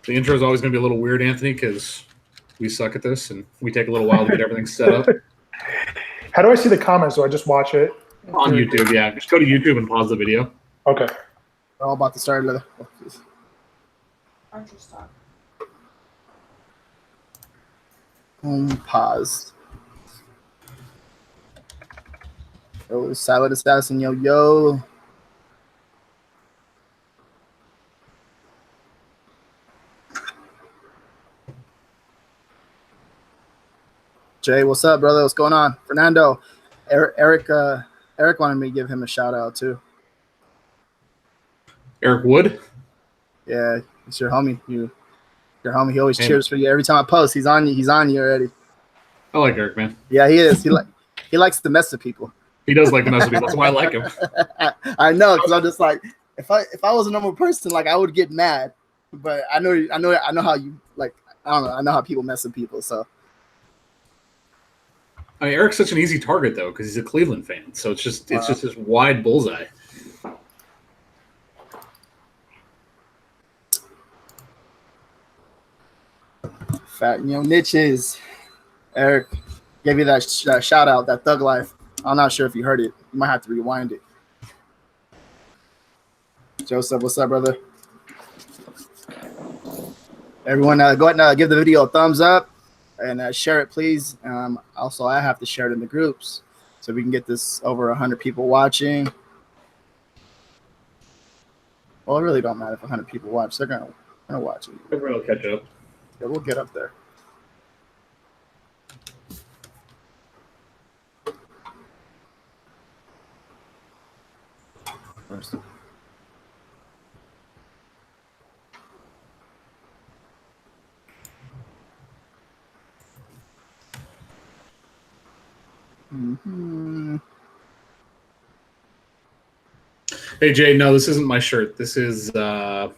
The intro is always going to be a little weird, Anthony, because we suck at this and we take a little while to get everything set up. How do I see the comments? Do I just watch it? On YouTube, yeah. Just go to YouTube and pause the video. Okay. We're all about to start another. Archer stock. Pause. Oh, Silent Assassin, yo. Jay, what's up, brother? What's going on? Fernando, Eric wanted me to give him a shout out too. Eric Wood? Yeah, it's your homie. Your homie. He always cheers for you every time I post. He's on you. He's on you already. I like Eric, man. Yeah, he is. He likes to mess with people. He does like to mess with people. That's why I like him. I know, because I'm just like, if I was a normal person, like I would get mad. But I know how you like. I don't know. I know how people mess with people. So. I mean, Eric's such an easy target though, because he's a Cleveland fan. So it's just this wide bullseye. Fat niches. Eric gave you that shout out, that thug life. I'm not sure if you heard it. You might have to rewind it. Joseph, what's up, brother? Everyone, go ahead and give the video a thumbs up and share it, please. Also, I have to share it in the groups so we can get this over 100 people watching. Well, it really don't matter if 100 people watch. They're gonna watch it. Everyone will catch up. Yeah, we'll get up there. First. Mm-hmm. Hey Jay, no, this isn't my shirt. This is God,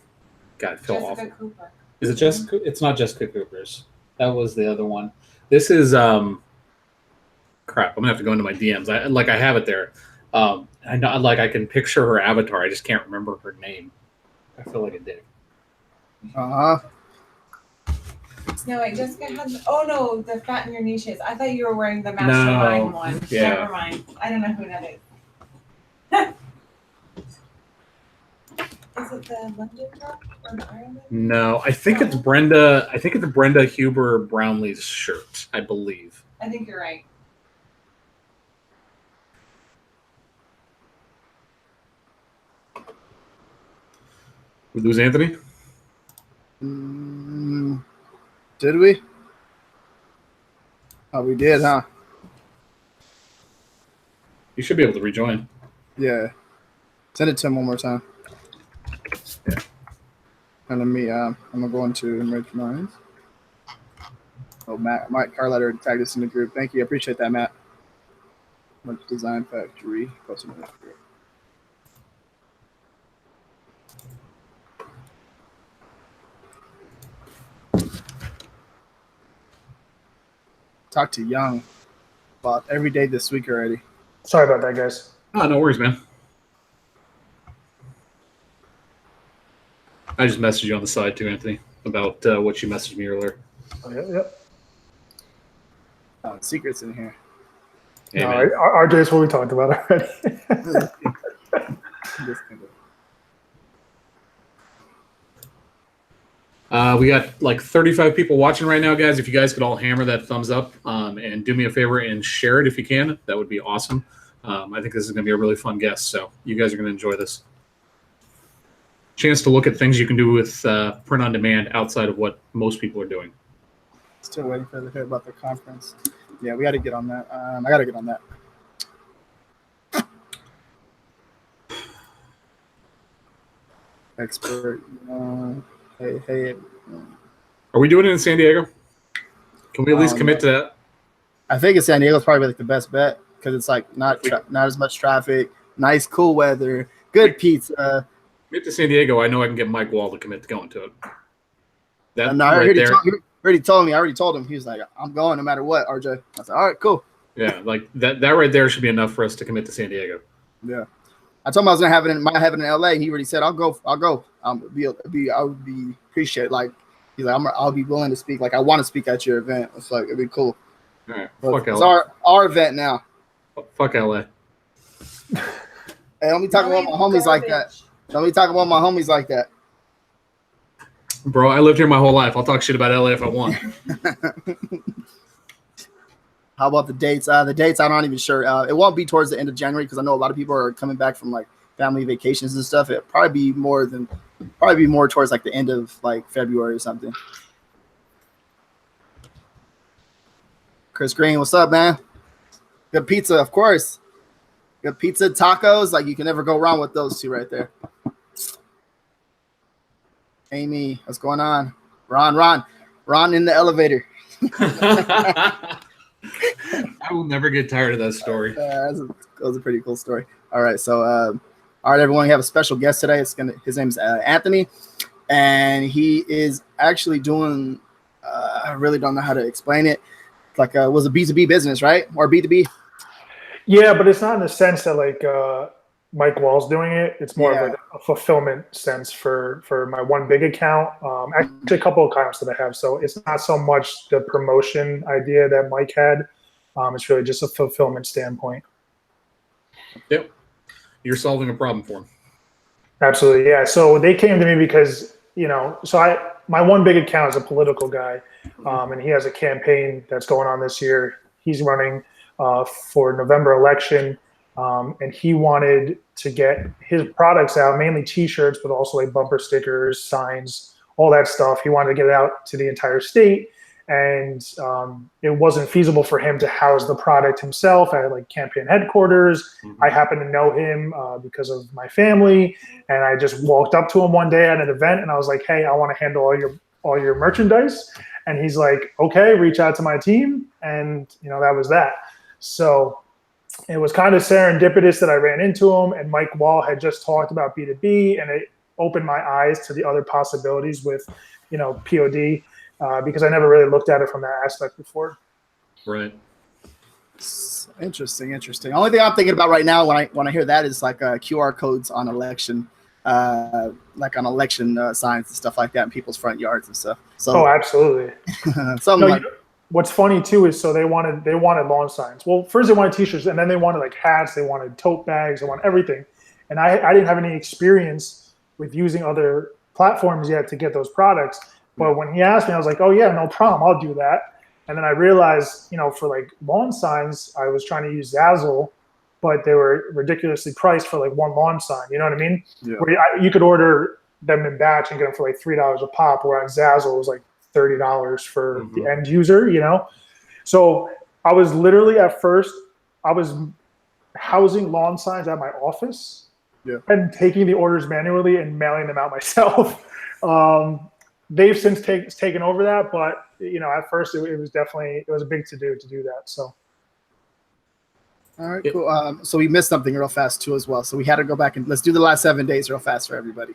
it fell off. Cooper. Is it Jessica? It's not Jessica Cooper's. That was the other one. This is crap. I'm gonna have to go into my DMs. I have it there. I know, I can picture her avatar. I just can't remember her name. I feel like a dick. No, wait, Jessica has. Oh no, the fat in your niches. I thought you were wearing the mastermind one. Yeah. Never mind. I don't know who that is. Is it the London drop or the Ireland? No, I think it's Brenda. I think it's Brenda Huber Brownlee's shirt. I believe. I think you're right. We lose Anthony? Did we? Oh, we did, huh? You should be able to rejoin. Yeah. Send it to him one more time. Yeah. And let me, I'm going to go into Enrich Minds. Oh, Mike Carletter tagged us in the group. Thank you. I appreciate that, Matt. Much Design Factory. Posted in the group. Talked to Young about every day this week already. Sorry about that, guys. Oh, no worries, man. I just messaged you on the side too, Anthony, about what you messaged me earlier. Oh, yeah. Oh, secrets in here. Hey, No, man. RJ's what we talked about already. We got like 35 people watching right now, guys. If you guys could all hammer that thumbs up and do me a favor and share it if you can, that would be awesome. I think this is going to be a really fun guest, so you guys are going to enjoy this. Chance to look at things you can do with print on demand outside of what most people are doing. Still waiting for the hear about the conference. Yeah, we got to get on that. I got to get on that. Expert. Hey. Are we doing it in San Diego? Can we at least commit to that? I think in San Diego's probably like the best bet because it's like not as much traffic, nice cool weather, good pizza. Commit to San Diego. I know I can get Mike Wall to commit to going to it. That No, right there. he already told me. I already told him. He was like, "I'm going no matter what." RJ. I said, "All right, cool." Yeah, like that right there should be enough for us to commit to San Diego. Yeah. I told him I was gonna have it might have it in LA. He already said I'll go. I would be appreciate like he's like I'll be willing to speak. Like I want to speak at your event. It's like it'd be cool. All right, But fuck it's LA. our event now. Fuck LA. Hey, don't be talking about my homies like that. Don't be talking about my homies like that. Bro, I lived here my whole life. I'll talk shit about LA if I want. How about the dates? The dates I'm not even sure. It won't be towards the end of January because I know a lot of people are coming back from like family vacations and stuff. It'll probably be more towards like the end of like February or something. Chris Green, what's up, man? Good pizza, of course. Good pizza, tacos. Like you can never go wrong with those two right there. Amy, what's going on? Ron in the elevator. I will never get tired of that story. That was a pretty cool story. All right, so all right, everyone, we have a special guest today. His name's Anthony, and he is actually doing. I really don't know how to explain it. Like it was a B2B business, right? Or B2B? Yeah, but it's not in the sense that like Mike Wall's doing it. It's more of like a fulfillment sense for my one big account. Actually, a couple of accounts that I have. So it's not so much the promotion idea that Mike had. It's really just a fulfillment standpoint. Yep. You're solving a problem for him. Absolutely, yeah. So they came to me because, my one big account is a political guy, and he has a campaign that's going on this year. He's running for November election, and he wanted to get his products out, mainly T-shirts, but also like bumper stickers, signs, all that stuff. He wanted to get it out to the entire state, and it wasn't feasible for him to house the product himself at like campaign headquarters. I happen to know him because of my family, and I just walked up to him one day at an event, and I was like, "Hey, I want to handle all your merchandise." And he's like, "Okay, reach out to my team," and that was that. So it was kind of serendipitous that I ran into him, and Mike Wall had just talked about B2B, and it opened my eyes to the other possibilities with, POD. Because I never really looked at it from that aspect before. Right. Interesting. Only thing I'm thinking about right now when I hear that is like QR codes on election, like on election signs and stuff like that in people's front yards and stuff. So, Absolutely. What's funny too is so they wanted lawn signs. Well, first they wanted T-shirts, and then they wanted like hats. They wanted tote bags. They wanted everything. And I didn't have any experience with using other platforms yet to get those products. But when he asked me, I was like, "Oh yeah, no problem, I'll do that." And then I realized, for like lawn signs, I was trying to use Zazzle, but they were ridiculously priced for like one lawn sign. You know what I mean? Yeah. Where you could order them in batch and get them for like $3 a pop, whereas Zazzle was like $30 for the end user. So I was literally at first I was housing lawn signs at my office and taking the orders manually and mailing them out myself. They've since taken over that, but at first it was a big to do that. So, all right, cool. So we missed something real fast too as well. So we had to go back and let's do the last 7 days real fast for everybody.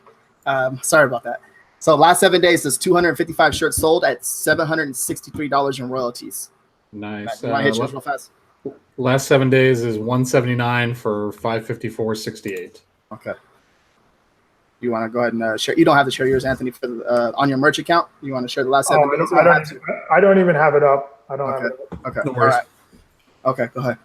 Sorry about that. So last 7 days, there's 255 shirts sold at $763 in royalties. Nice. You want to hit yours real fast? Last 7 days is 179 for 554.68. Okay. You want to go ahead and share? You don't have to share yours, Anthony, for on your merch account. You want to share the last 7 days? I don't even have it up. I don't have it up. Okay. No All worries. right. Okay. Go ahead.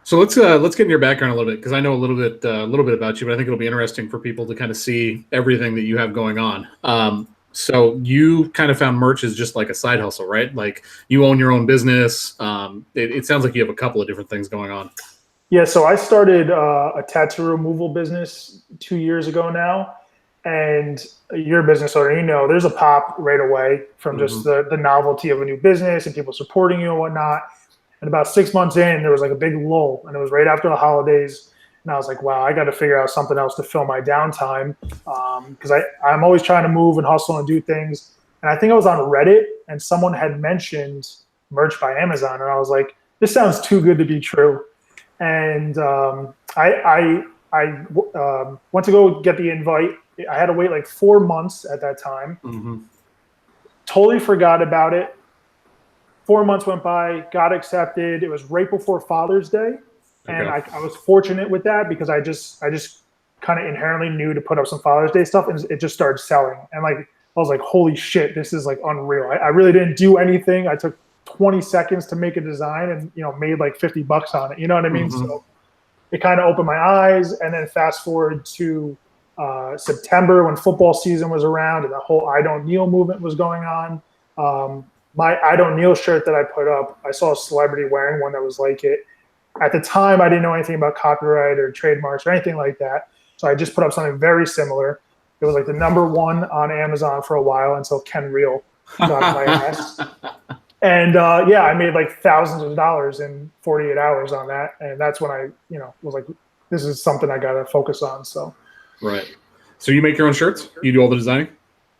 So let's get in your background a little bit, because I know a little bit about you, but I think it'll be interesting for people to kind of see everything that you have going on. So you kind of found merch as just like a side hustle, right? Like you own your own business. It sounds like you have a couple of different things going on. Yeah, so I started a tattoo removal business 2 years ago now, and you're a business owner, there's a pop right away from just the novelty of a new business and people supporting you and whatnot. And about 6 months in, there was like a big lull, and it was right after the holidays. And I was like, wow, I got to figure out something else to fill my downtime, because I'm always trying to move and hustle and do things. And I think I was on Reddit, and someone had mentioned merch by Amazon, and I was like, this sounds too good to be true. And I went to go get the invite. I had to wait like 4 months at that time. Totally forgot about it. 4 months went by, got accepted. It was right before Father's Day. And Okay. I was fortunate with that because I just kind of inherently knew to put up some Father's Day stuff, and it just started selling. And like I was like, holy shit, this is like unreal. I really didn't do anything. I took 20 seconds to make a design and made like $50 on it. You know what I mean? Mhm. So it kind of opened my eyes. And then fast forward to September when football season was around and the whole I Don't Kneel movement was going on. My I Don't Kneel shirt that I put up, I saw a celebrity wearing one that was like it. At the time, I didn't know anything about copyright or trademarks or anything like that. So I just put up something very similar. It was like the #1 on Amazon for a while until Ken Reel got my ass. And I made like thousands of dollars in 48 hours on that. And that's when I, was like, this is something I got to focus on. So. Right. So you make your own shirts? You do all the designing?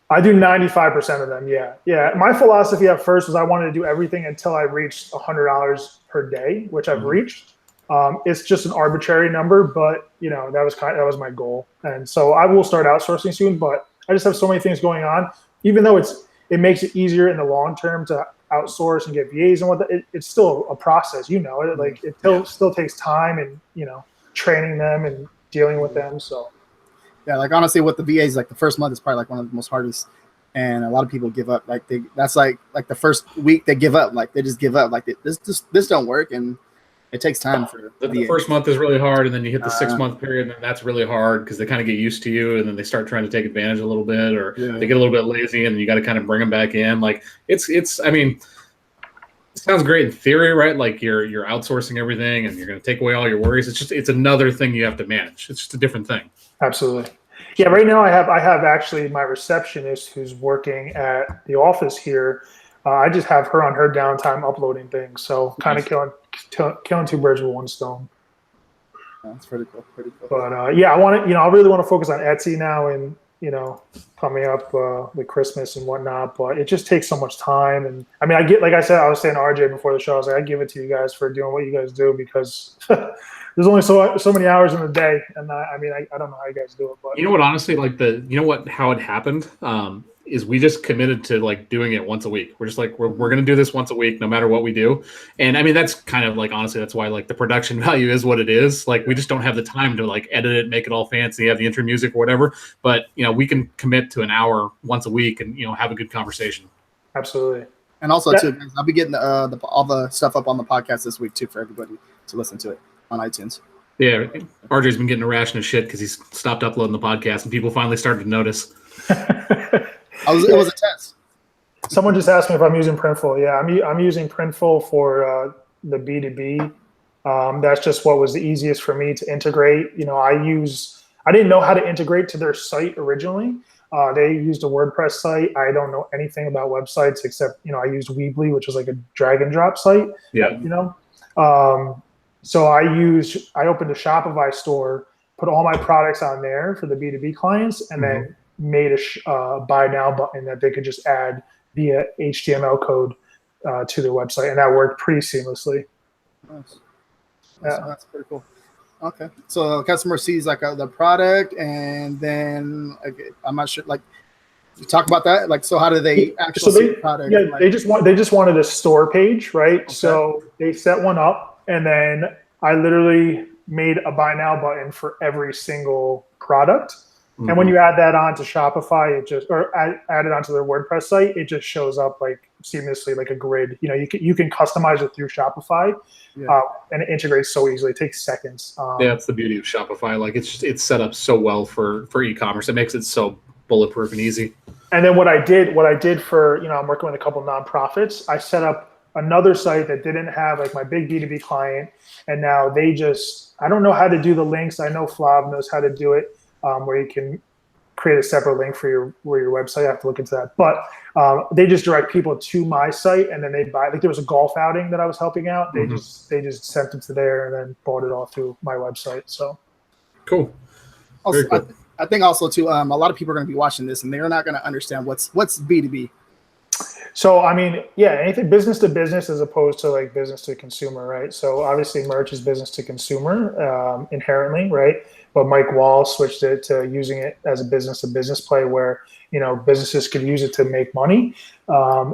I do 95% of them. Yeah. Yeah. My philosophy at first was I wanted to do everything until I reached $100 per day, which I've reached. It's just an arbitrary number, but that was my goal. And so I will start outsourcing soon, but I just have so many things going on, even though it makes it easier in the long term to outsource and get VAs and whatnot. It's still a process, it still takes time and, training them and dealing with them. So. Yeah, like honestly, with the VAs, like the first month is probably like one of the most hardest, and a lot of people give up. Like that's like the first week they give up. Like they just give up. Like this don't work, and it takes time for the first month is really hard, and then you hit the 6-month period, and that's really hard because they kind of get used to you, and then they start trying to take advantage a little bit, or they get a little bit lazy, and you got to kind of bring them back in. Like it's. I mean, it sounds great in theory, right? Like you're outsourcing everything, and you're going to take away all your worries. It's another thing you have to manage. It's just a different thing. Absolutely. Yeah, right now I have actually my receptionist who's working at the office here. I just have her on her downtime uploading things. So kind of killing two birds with one stone. That's pretty cool. Pretty cool. But I really want to focus on Etsy now and, coming up with Christmas and whatnot. But it just takes so much time. And I mean, like I said, I was saying to RJ before the show, I was like, I give it to you guys for doing what you guys do because there's only so many hours in the day, and I don't know how you guys do it, but honestly, like how it happened is we just committed to like doing it once a week. We're just like we're gonna do this once a week, no matter what we do. And I mean that's kind of like honestly that's why like the production value is what it is. Like we just don't have the time to like edit it, make it all fancy, have the intro music or whatever. But we can commit to an hour once a week and have a good conversation. Absolutely. And also too, guys, I'll be getting all the stuff up on the podcast this week too for everybody to listen to it on iTunes. Yeah, RJ's been getting a ration of shit because he's stopped uploading the podcast, and people finally started to notice. It was a test. Someone just asked me if I'm using Printful. Yeah, I'm using Printful for the B2B. That's just what was the easiest for me to integrate. I didn't know how to integrate to their site originally. They used a WordPress site. I don't know anything about websites except I used Weebly, which was like a drag and drop site. Yeah. So I opened a Shopify store, put all my products on there for the B2B clients, and then made a buy now button that they could just add via HTML code to their website, and that worked pretty seamlessly. Nice. That's pretty cool. Okay, so a customer sees like the product, and then I'm not sure. Like, you talk about that. Like, so how do they actually see the product? Yeah, they just wanted a store page, right? Okay. So they set one up. And then I literally made a buy now button for every single product. And when you add that on to Shopify, add it onto their WordPress site, it just shows up like seamlessly, like a grid. You can customize it through Shopify, and it integrates so easily. It takes seconds. That's the beauty of Shopify. Like it's set up so well for e-commerce. It makes it so bulletproof and easy. And then what I did for I'm working with a couple of nonprofits. I set up another site that didn't have like my big B2B client, and now I don't know how to do the links. I know Flav knows how to do it, where you can create a separate link for your website. I have to look into that, but they just direct people to my site, and then they buy. Like there was a golf outing that I was helping out. They just sent it to there and then bought it all through my website. So cool. Also, cool. I think also too, a lot of people are going to be watching this, and they're not going to understand what's B2B. So, I mean, anything business to business as opposed to like business to consumer, right? So obviously merch is business to consumer inherently, right? But Mike Wall switched it to using it as a business to business play where, businesses could use it to make money.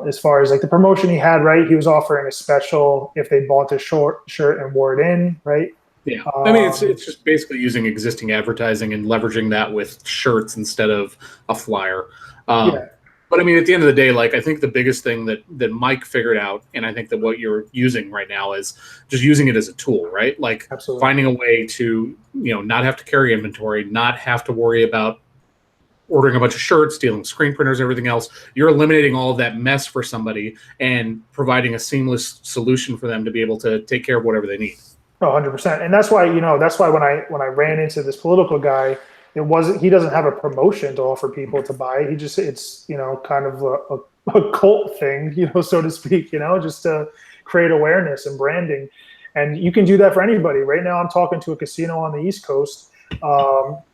As far as like the promotion he had, right? He was offering a special if they bought the shirt and wore it in, right? Yeah, I mean, it's just basically using existing advertising and leveraging that with shirts instead of a flyer. Yeah. But I mean, at the end of the day, like I think the biggest thing that Mike figured out, and I think that what you're using right now is just using it as a tool, right? Like Absolutely. finding a way to not have to carry inventory, not have to worry about ordering a bunch of shirts, dealing with screen printers, everything else. You're eliminating all of that mess for somebody and providing a seamless solution for them to be able to take care of whatever they need. Oh, 100%. And that's why, when I ran into this political guy, he doesn't have a promotion to offer people to buy. It's kind of a cult thing, so to speak, just to create awareness and branding. And you can do that for anybody. Right now, I'm talking to a casino on the East Coast.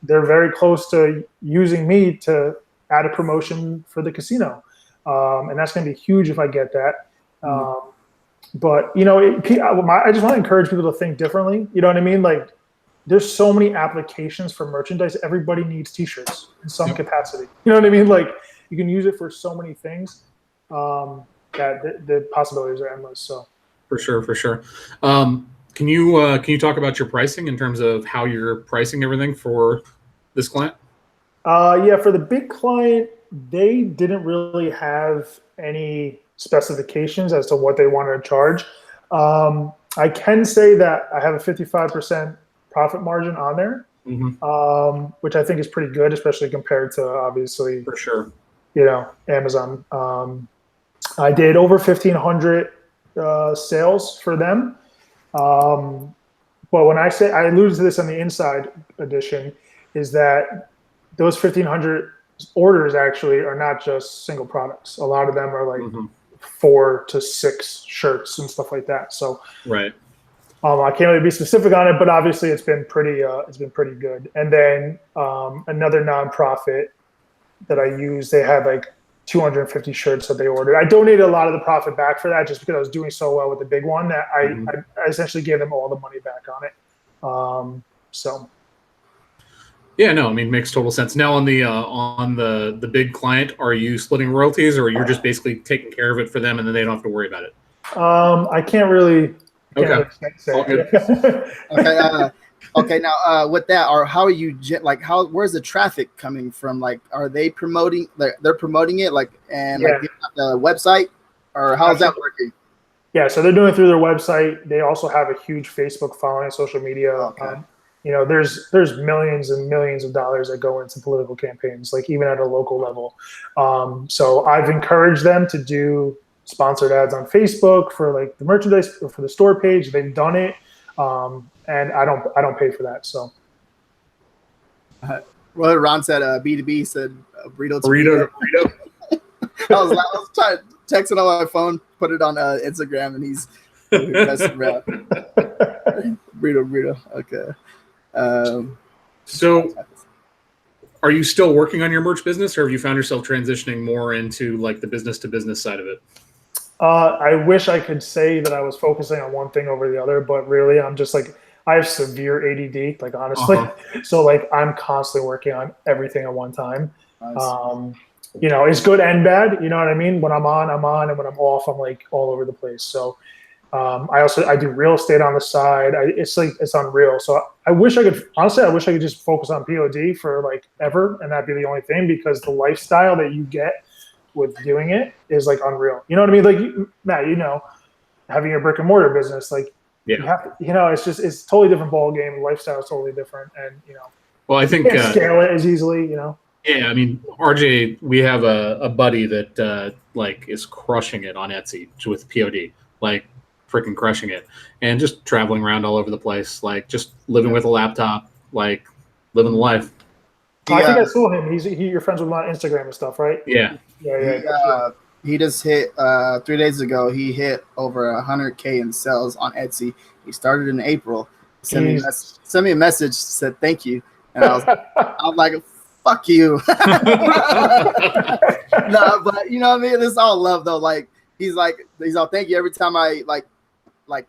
They're very close to using me to add a promotion for the casino. And that's going to be huge if I get that. But, I just want to encourage people to think differently. You know what I mean? Like, there's so many applications for merchandise. Everybody needs T-shirts in some capacity. You know what I mean? Like, you can use it for so many things that the possibilities are endless. So for sure. Can you talk about your pricing in terms of how you're pricing everything for this client? Yeah, for the big client, they didn't really have any specifications as to what they wanted to charge. I can say that I have a 55% profit margin on there, which I think is pretty good, especially compared to obviously, for sure, Amazon. I did over 1,500 sales for them. But when I say, I alluded to this on the Inside edition, is that those 1,500 orders actually are not just single products. A lot of them are like 4 to 6 shirts and stuff like that. So right. I can't really be specific on it, but obviously it's been pretty good. And then another nonprofit that I use, they had like 250 shirts that they ordered. I donated a lot of the profit back for that just because I was doing so well with the big one that I essentially gave them all the money back on it. So. Yeah, no, I mean, makes total sense. Now on the big client, are you splitting royalties, or you're just basically taking care of it for them and then they don't have to worry about it? I can't really. Okay. Okay. Now, with that, how are you where's the traffic coming from? Like, are they promoting? They're promoting it, like giving out the website, or how's that working? Yeah, so they're doing it through their website. They also have a huge Facebook following, social media. Okay. There's millions and millions of dollars that go into political campaigns, like even at a local level. So I've encouraged them to do sponsored ads on Facebook for like the merchandise or for the store page. They've done it, and I don't pay for that. So, well, Ron said B2B said burrito. I was trying to text it on my phone, put it on Instagram, and he's messing around. burrito. Okay. So, are you still working on your merch business, or have you found yourself transitioning more into like the business to business side of it? I wish I could say that I was focusing on one thing over the other, but really I'm just like, I have severe ADD, like honestly. So like I'm constantly working on everything at one time. Nice. It's good and bad. You know what I mean? When I'm on, and when I'm off, I'm like all over the place. So I do real estate on the side. It's unreal. So I wish I could just focus on POD for like ever, and that'd be the only thing, because the lifestyle that you get with doing it is like unreal. You know what I mean? Like Matt, having a brick and mortar business, like you have to, it's totally different ball game. Lifestyle is totally different, and well, I think you can't scale it as easily. Yeah, I mean, RJ, we have a buddy that like is crushing it on Etsy with POD, like freaking crushing it, and just traveling around all over the place, like just living with a laptop, like living the life. I think I saw him. You're friends with him on Instagram and stuff, right? Yeah. He just hit 3 days ago. He hit over 100K in sales on Etsy. He started in April. Sent me a message, said thank you, and I was like, fuck you. No, but you know what I mean. It's all love though. Like he's all thank you every time I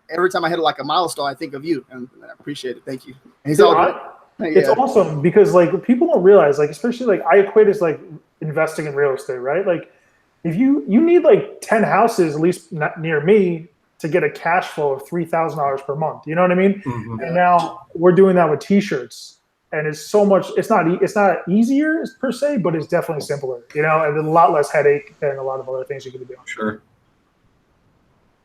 every time I hit like a milestone, I think of you, and I appreciate it. Thank you. And he's It's awesome because like people don't realize, like especially like I equate as like investing in real estate, right? Like if you need like 10 houses at least not near me to get a cash flow of $3,000 per month. You know what I mean? Mhm. And now we're doing that with T-shirts, and it's so much. It's not easier per se, but it's definitely simpler. You know, and a lot less headache than a lot of other things you could be doing. Sure.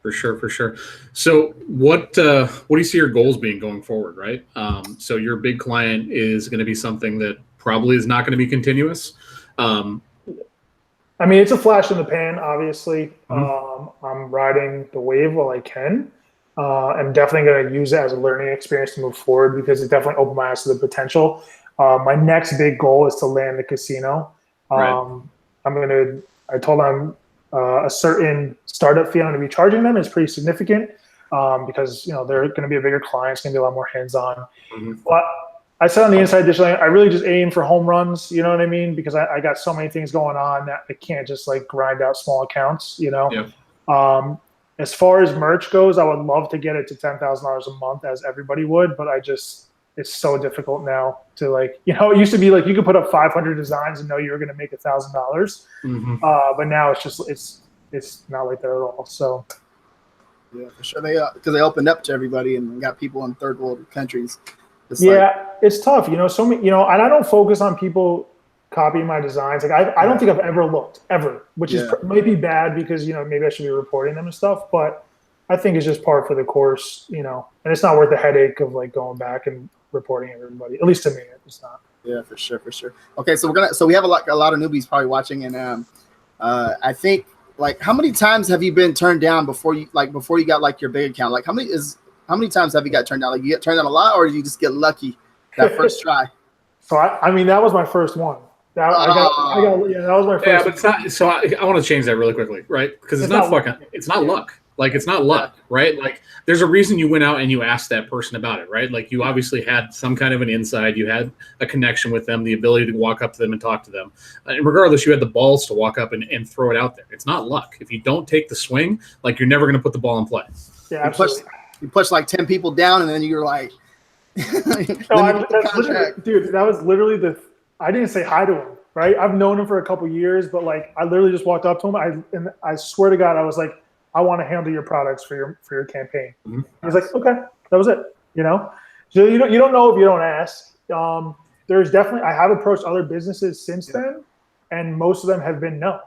For sure. So what do you see your goals being going forward, right? So your big client is going to be something that probably is not going to be continuous. I mean, it's a flash in the pan, obviously. Mm-hmm. I'm riding the wave while I can. I'm definitely going to use it as a learning experience to move forward because it definitely opened my eyes to the potential. My next big goal is to land the casino. Right. I told them a certain startup fee I'm going to be charging them is pretty significant because, you know, they're going to be a bigger client. It's going to be a lot more hands-on. Mm-hmm. But I said on the Inside Dish, I really just aim for home runs, you know what I mean? Because I got so many things going on that I can't just like grind out small accounts, you know? Yeah. As far as merch goes, I would love to get it to $10,000 a month as everybody would, but it's so difficult now to like, you know, it used to be like you could put up 500 designs and know you were going to make $1,000. Mm-hmm. But now it's not like that at all. So. Yeah, for sure. Because they opened up to everybody and got people in third world countries. It's tough, you know. So many, you know, and I don't focus on people copying my designs. Like I don't think I've ever looked ever, which is maybe bad because, you know, maybe I should be reporting them and stuff. But I think it's just par for the course, you know, and it's not worth the headache of like going back and reporting everybody. At least to me, it's not. Yeah, for sure. Okay, so we have a lot of newbies probably watching, and I think like how many times have you been turned down before you got like your big account? Like how many times have you got turned down? Like you get turned down a lot, or you just get lucky that first try? So I mean that was my first one. That was my first. Yeah, but it's not. So I want to change that really quickly, right? Because it's not luck. Like it's not luck, right? Like there's a reason you went out and you asked that person about it, right? Like you obviously had some kind of an insight, you had a connection with them, the ability to walk up to them and talk to them. And regardless, you had the balls to walk up and throw it out there. It's not luck. If you don't take the swing, like you're never going to put the ball in play. Yeah, absolutely. You push like 10 people down, and then you're like, dude, that was literally I didn't say hi to him, right? I've known him for a couple years, but like I literally just walked up to him. And I swear to God, I was like, I want to handle your products for your campaign. Mm-hmm. He's like, okay, that was it. You know, so you don't know if you don't ask. There's definitely I have approached other businesses since then, and most of them have been no.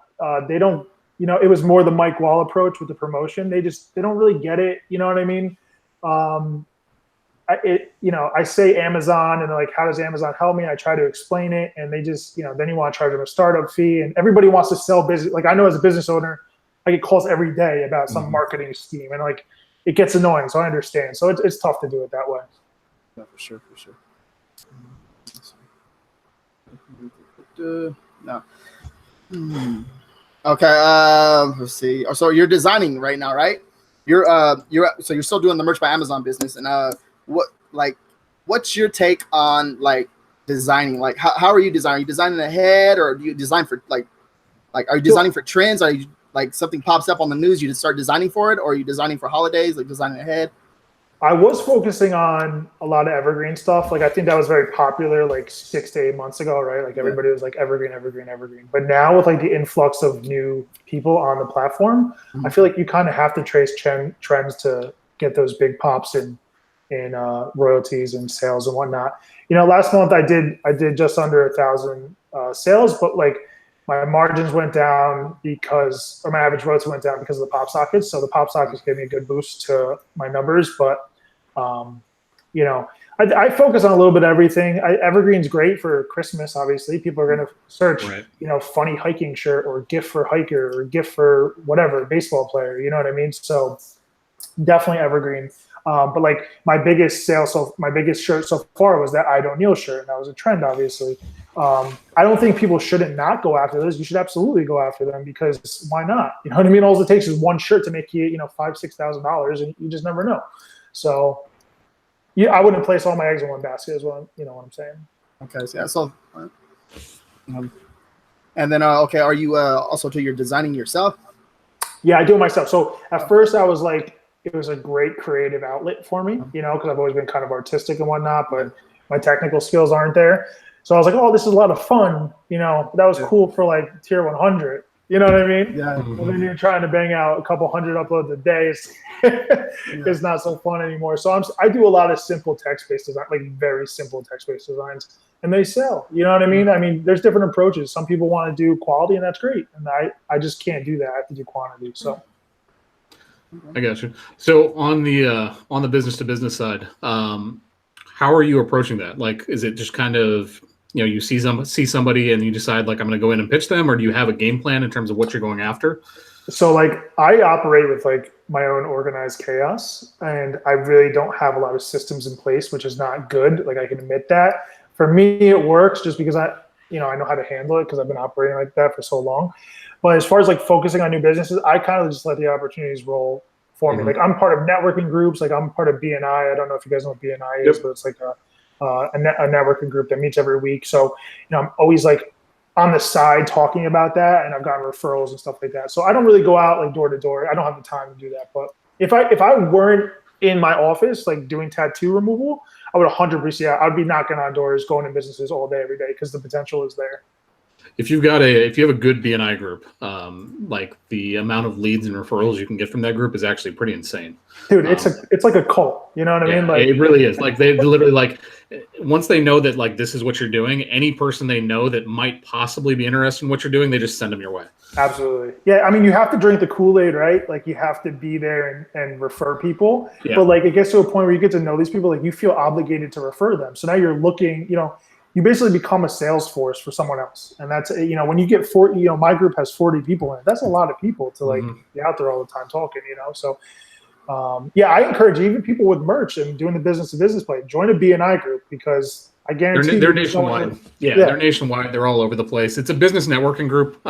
They don't. You know, it was more the Mike Wall approach with the promotion. They don't really get it. You know what I mean? I say Amazon and they're like, how does Amazon help me? I try to explain it, and they just, you know, then you want to charge them a startup fee, and everybody wants to sell business. Like I know as a business owner, I get calls every day about some marketing scheme, and like it gets annoying. So I understand. So it's tough to do it that way. Yeah, for sure. No. Okay. Let's see. So you're designing right now, right? So you're still doing the Merch by Amazon business, and what's your take on like designing? Like how are you designing? Are you designing ahead, or do you design for like are you designing for trends? Are you like something pops up on the news, you just start designing for it, or are you designing for holidays, like designing ahead? I was focusing on a lot of evergreen stuff. Like I think that was very popular like 6 to 8 months ago, right? Like everybody was like evergreen. But now with like the influx of new people on the platform, I feel like you kind of have to trace trends to get those big pops in royalties and sales and whatnot. You know, last month I did just under 1,000 sales, but like my margins went down or my average royalty went down because of the pop sockets. So the pop sockets gave me a good boost to my numbers, but you know, I focus on a little bit of everything. Evergreen's great for Christmas. Obviously, people are going to search, you know, funny hiking shirt or gift for hiker or gift for whatever baseball player. You know what I mean? So definitely evergreen. But like my biggest shirt so far was that I Don't Kneel shirt, and that was a trend, obviously. I don't think people shouldn't not go after those. You should absolutely go after them because why not? You know what I mean? All it takes is one shirt to make you, you know, $5,000-$6,000, and you just never know. So, yeah, I wouldn't place all my eggs in one basket. Is what I'm saying. Okay, so yeah, so. And then, okay, are you also you're designing yourself? Yeah, I do it myself. So at first, I was like, it was a great creative outlet for me, you know, because I've always been kind of artistic and whatnot, but my technical skills aren't there. So I was like, oh, this is a lot of fun. You know, that was cool for like tier 100. You know what I mean? Yeah. And then you're trying to bang out a couple hundred uploads a day. It's not so fun anymore. So I do a lot of simple text-based design, like very simple text-based designs, and they sell. You know what I mean? I mean, there's different approaches. Some people want to do quality, and that's great. And I just can't do that. I have to do quantity. So I got you. So on the business to business side, how are you approaching that? Like, is it just kind of, you see somebody and you decide like, I'm going to go in and pitch them, or do you have a game plan in terms of what you're going after? So like I operate with like my own organized chaos, and I really don't have a lot of systems in place, which is not good. Like I can admit that. For me, it works just because I know how to handle it because I've been operating like that for so long. But as far as like focusing on new businesses, I kind of just let the opportunities roll for me. Like I'm part of networking groups. Like I'm part of BNI. I don't know if you guys know what BNI is, but it's like a networking group that meets every week. So, I'm always like on the side talking about that, and I've gotten referrals and stuff like that. So I don't really go out like door to door. I don't have the time to do that. But if I weren't in my office, like doing tattoo removal, I would 100%. I'd be knocking on doors, going to businesses all day, every day, because the potential is there. If you have a good BNI group, like the amount of leads and referrals you can get from that group is actually pretty insane. Dude, it's like a cult. You know what I mean? Like it really is. Like they literally like once they know that like this is what you're doing, any person they know that might possibly be interested in what you're doing, they just send them your way. Absolutely. Yeah, I mean, you have to drink the Kool-Aid, right? Like you have to be there and refer people. Yeah. But like it gets to a point where you get to know these people, like you feel obligated to refer them. So now you're looking, you basically become a sales force for someone else. And that's, when you get 40, my group has 40 people in it. That's a lot of people to like be out there all the time talking, So, I encourage even people with merch and doing the business to business play, join a BNI group because I guarantee they're nationwide. They're nationwide. They're all over the place. It's a business networking group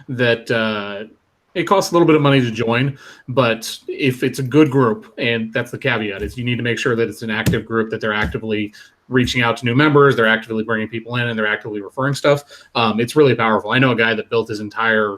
that it costs a little bit of money to join, but if it's a good group, and that's the caveat, is you need to make sure that it's an active group, that they're actively reaching out to new members, they're actively bringing people in, and they're actively referring stuff. It's really powerful. I know a guy that built his entire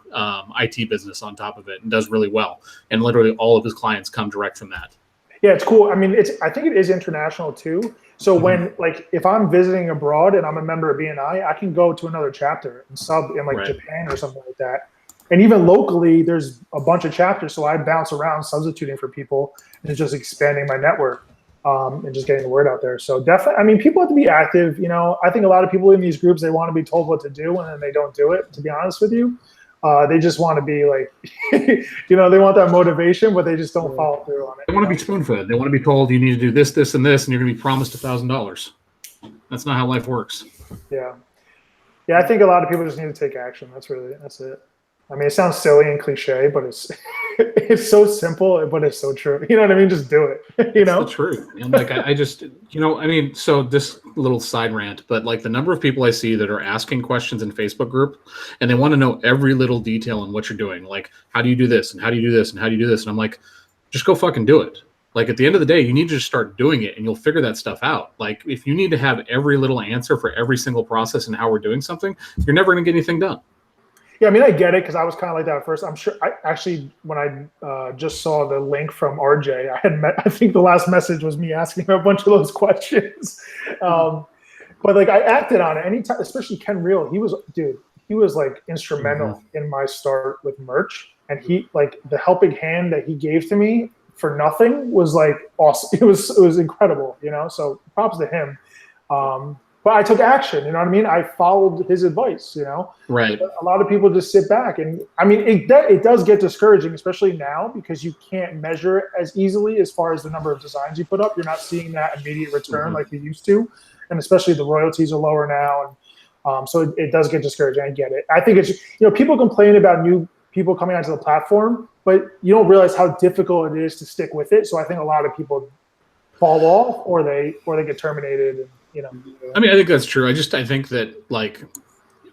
IT business on top of it and does really well, and literally all of his clients come direct from that. Yeah, it's cool. I mean, I think it is international too. So when if I'm visiting abroad and I'm a member of BNI, I can go to another chapter and sub in like Japan or something like that. And even locally, there's a bunch of chapters. So I bounce around substituting for people and just expanding my network and just getting the word out there. So definitely, I mean, people have to be active. I think a lot of people in these groups, they want to be told what to do and then they don't do it, to be honest with you. They just want to be like, they want that motivation, but they just don't follow through on it. They want to be spoon-fed. They want to be told you need to do this, this, and this, and you're going to be promised $1,000. That's not how life works. Yeah. Yeah, I think a lot of people just need to take action. That's it. I mean, it sounds silly and cliche, but it's so simple, but it's so true. You know what I mean? Just do it. It's the truth. And like I just, so this little side rant, but like the number of people I see that are asking questions in Facebook group, and they want to know every little detail on what you're doing. Like, how do you do this? And how do you do this? And how do you do this? And I'm like, just go fucking do it. Like at the end of the day, you need to just start doing it and you'll figure that stuff out. Like if you need to have every little answer for every single process and how we're doing something, you're never going to get anything done. Yeah, I mean, I get it because I was kind of like that at first. I'm sure. When I just saw the link from RJ, I think the last message was me asking him a bunch of those questions. But like I acted on it anytime, especially Ken Real. He was like instrumental in my start with merch, and he like the helping hand that he gave to me for nothing was like awesome. It was incredible, So props to him. But I took action, you know what I mean? I followed his advice, Right. But a lot of people just sit back. And I mean, it does get discouraging, especially now, because you can't measure it as easily as far as the number of designs you put up. You're not seeing that immediate return like you used to. And especially the royalties are lower now. And so it does get discouraging. I get it. I think it's, people complain about new people coming onto the platform, but you don't realize how difficult it is to stick with it. So I think a lot of people fall off or they get terminated and, I mean, I think that's true. I think that like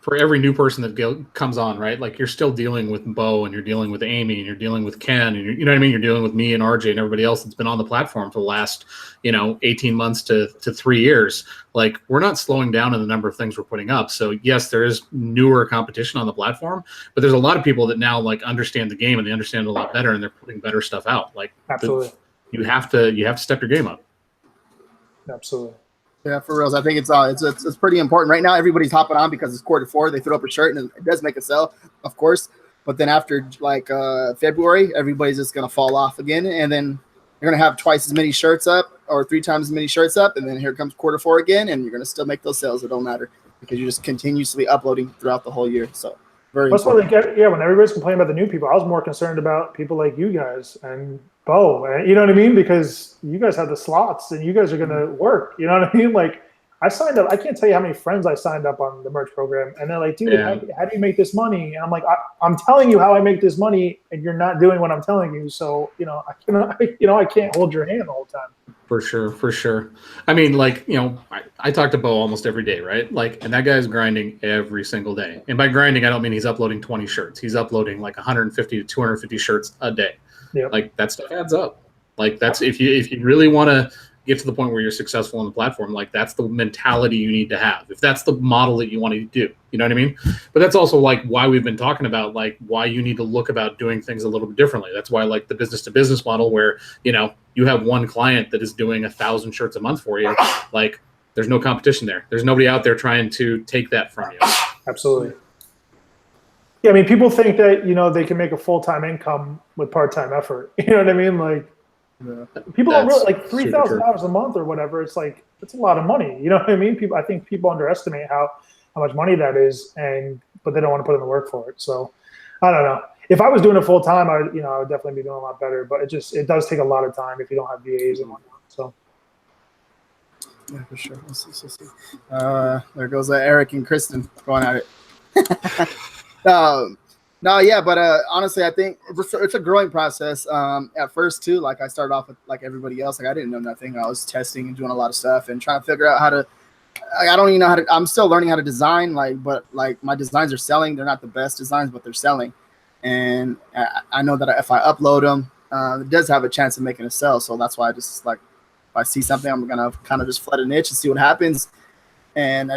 for every new person that comes on, right? Like you're still dealing with Bo and you're dealing with Amy and you're dealing with Ken and you know what I mean? You're dealing with me and RJ and everybody else that's been on the platform for the last, 18 months to 3 years. Like we're not slowing down in the number of things we're putting up. So yes, there is newer competition on the platform, but there's a lot of people that now like understand the game and they understand it a lot better and they're putting better stuff out. Like absolutely, you have to step your game up. Absolutely. Yeah, for reals. I think it's pretty important right now. Everybody's hopping on because it's quarter four. They throw up a shirt and it does make a sell, of course. But then after like February, everybody's just gonna fall off again, and then you're gonna have twice as many shirts up or 3 times as many shirts up, and then here comes Q4 again, and you're gonna still make those sales. It don't matter because you're just continuously uploading throughout the whole year. So very That's why, important. when everybody's complaining about the new people, I was more concerned about people like you guys and Bo, and you know what I mean? Because you guys have the slots and you guys are going to work. You know what I mean? Like, I signed up. I can't tell you how many friends I signed up on the merch program, and they're like, "Dude, Yeah. how do you make this money?" And I'm like, "I'm telling you how I make this money, and you're not doing what I'm telling you. So, I can't hold your hand the whole time." For sure. I mean, like, I talk to Bo almost every day, right? Like, and that guy's grinding every single day. And by grinding, I don't mean he's uploading 20 shirts. He's uploading like 150 to 250 shirts a day. Yep. Like, that stuff adds up. Like, that's if you really want to get to the point where you're successful on the platform, like, that's the mentality you need to have. If that's the model that you want to do, you know what I mean? But that's also like why we've been talking about like why you need to look about doing things a little bit differently. That's why like the business to business model where, you have one client that is doing 1,000 shirts a month for you. Like, there's no competition there. There's nobody out there trying to take that from you. Absolutely. Yeah, I mean, people think that they can make a full-time income with part-time effort. You know what I mean? Like, people don't really like $3,000 a month or whatever. It's like it's a lot of money. You know what I mean? I think people underestimate how much money that is, but they don't want to put in the work for it. So, I don't know. If I was doing it full time, I would definitely be doing a lot better. But it does take a lot of time if you don't have VAs and whatnot. So. Yeah, for sure. Let's see. There goes Eric and Kristen going at it. But honestly, I think it's a growing process. At first, too, like I started off with like everybody else. Like I didn't know nothing. I was testing and doing a lot of stuff and trying to figure out how to. I don't even know how to. I'm still learning how to design. But my designs are selling. They're not the best designs, but they're selling. And I know that if I upload them, it does have a chance of making a sell. So that's why I just like if I see something, I'm gonna kind of just flood a niche and see what happens. And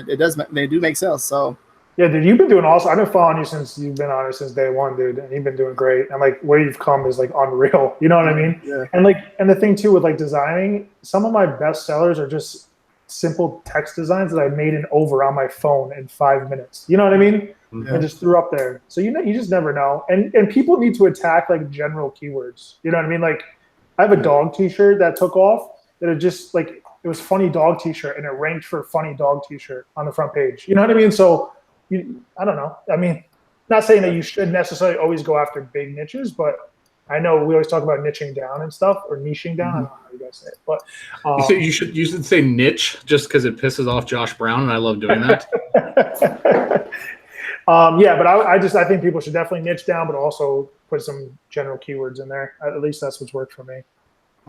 they do make sales. So. Yeah, dude, you've been doing awesome. I've been following you since you've been on it since day one, dude, and you've been doing great. And like where you've come is like unreal. You know what I mean? Yeah. And the thing too with like designing, some of my best sellers are just simple text designs that I made over on my phone in 5 minutes. You know what I mean? Yeah. I just threw up there. So you just never know. And people need to attack like general keywords. You know what I mean? Like I have a dog T-shirt that took off that it just like it was funny dog T-shirt and it ranked for funny dog T-shirt on the front page. You know what I mean? So. I don't know. I mean, not saying that you should necessarily always go after big niches, but I know we always talk about niching down and stuff or niching down. I don't know how you guys say it, but you should say niche just because it pisses off Josh Brown, and I love doing that. But I think people should definitely niche down, but also put some general keywords in there. At least that's what's worked for me.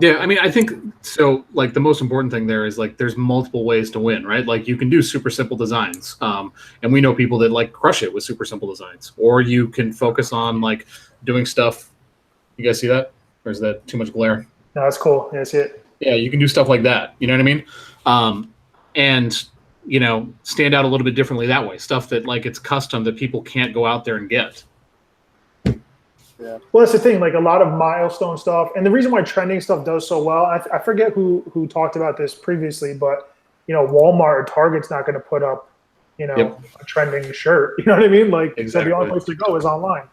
Yeah, I mean, I think so. Like the most important thing there is like there's multiple ways to win, right? Like you can do super simple designs, and we know people that like crush it with super simple designs. Or you can focus on like doing stuff. You guys see that, or is that too much glare? No, that's cool. Yeah, I see it. Yeah, you can do stuff like that. You know what I mean? And stand out a little bit differently that way. Stuff that like it's custom that people can't go out there and get. Yeah. Well, that's the thing. Like a lot of milestone stuff, and the reason why trending stuff does so well. I forget who talked about this previously, but Walmart or Target's not going to put up, a trending shirt. You know what I mean? Like, exactly. So the only place to go is online.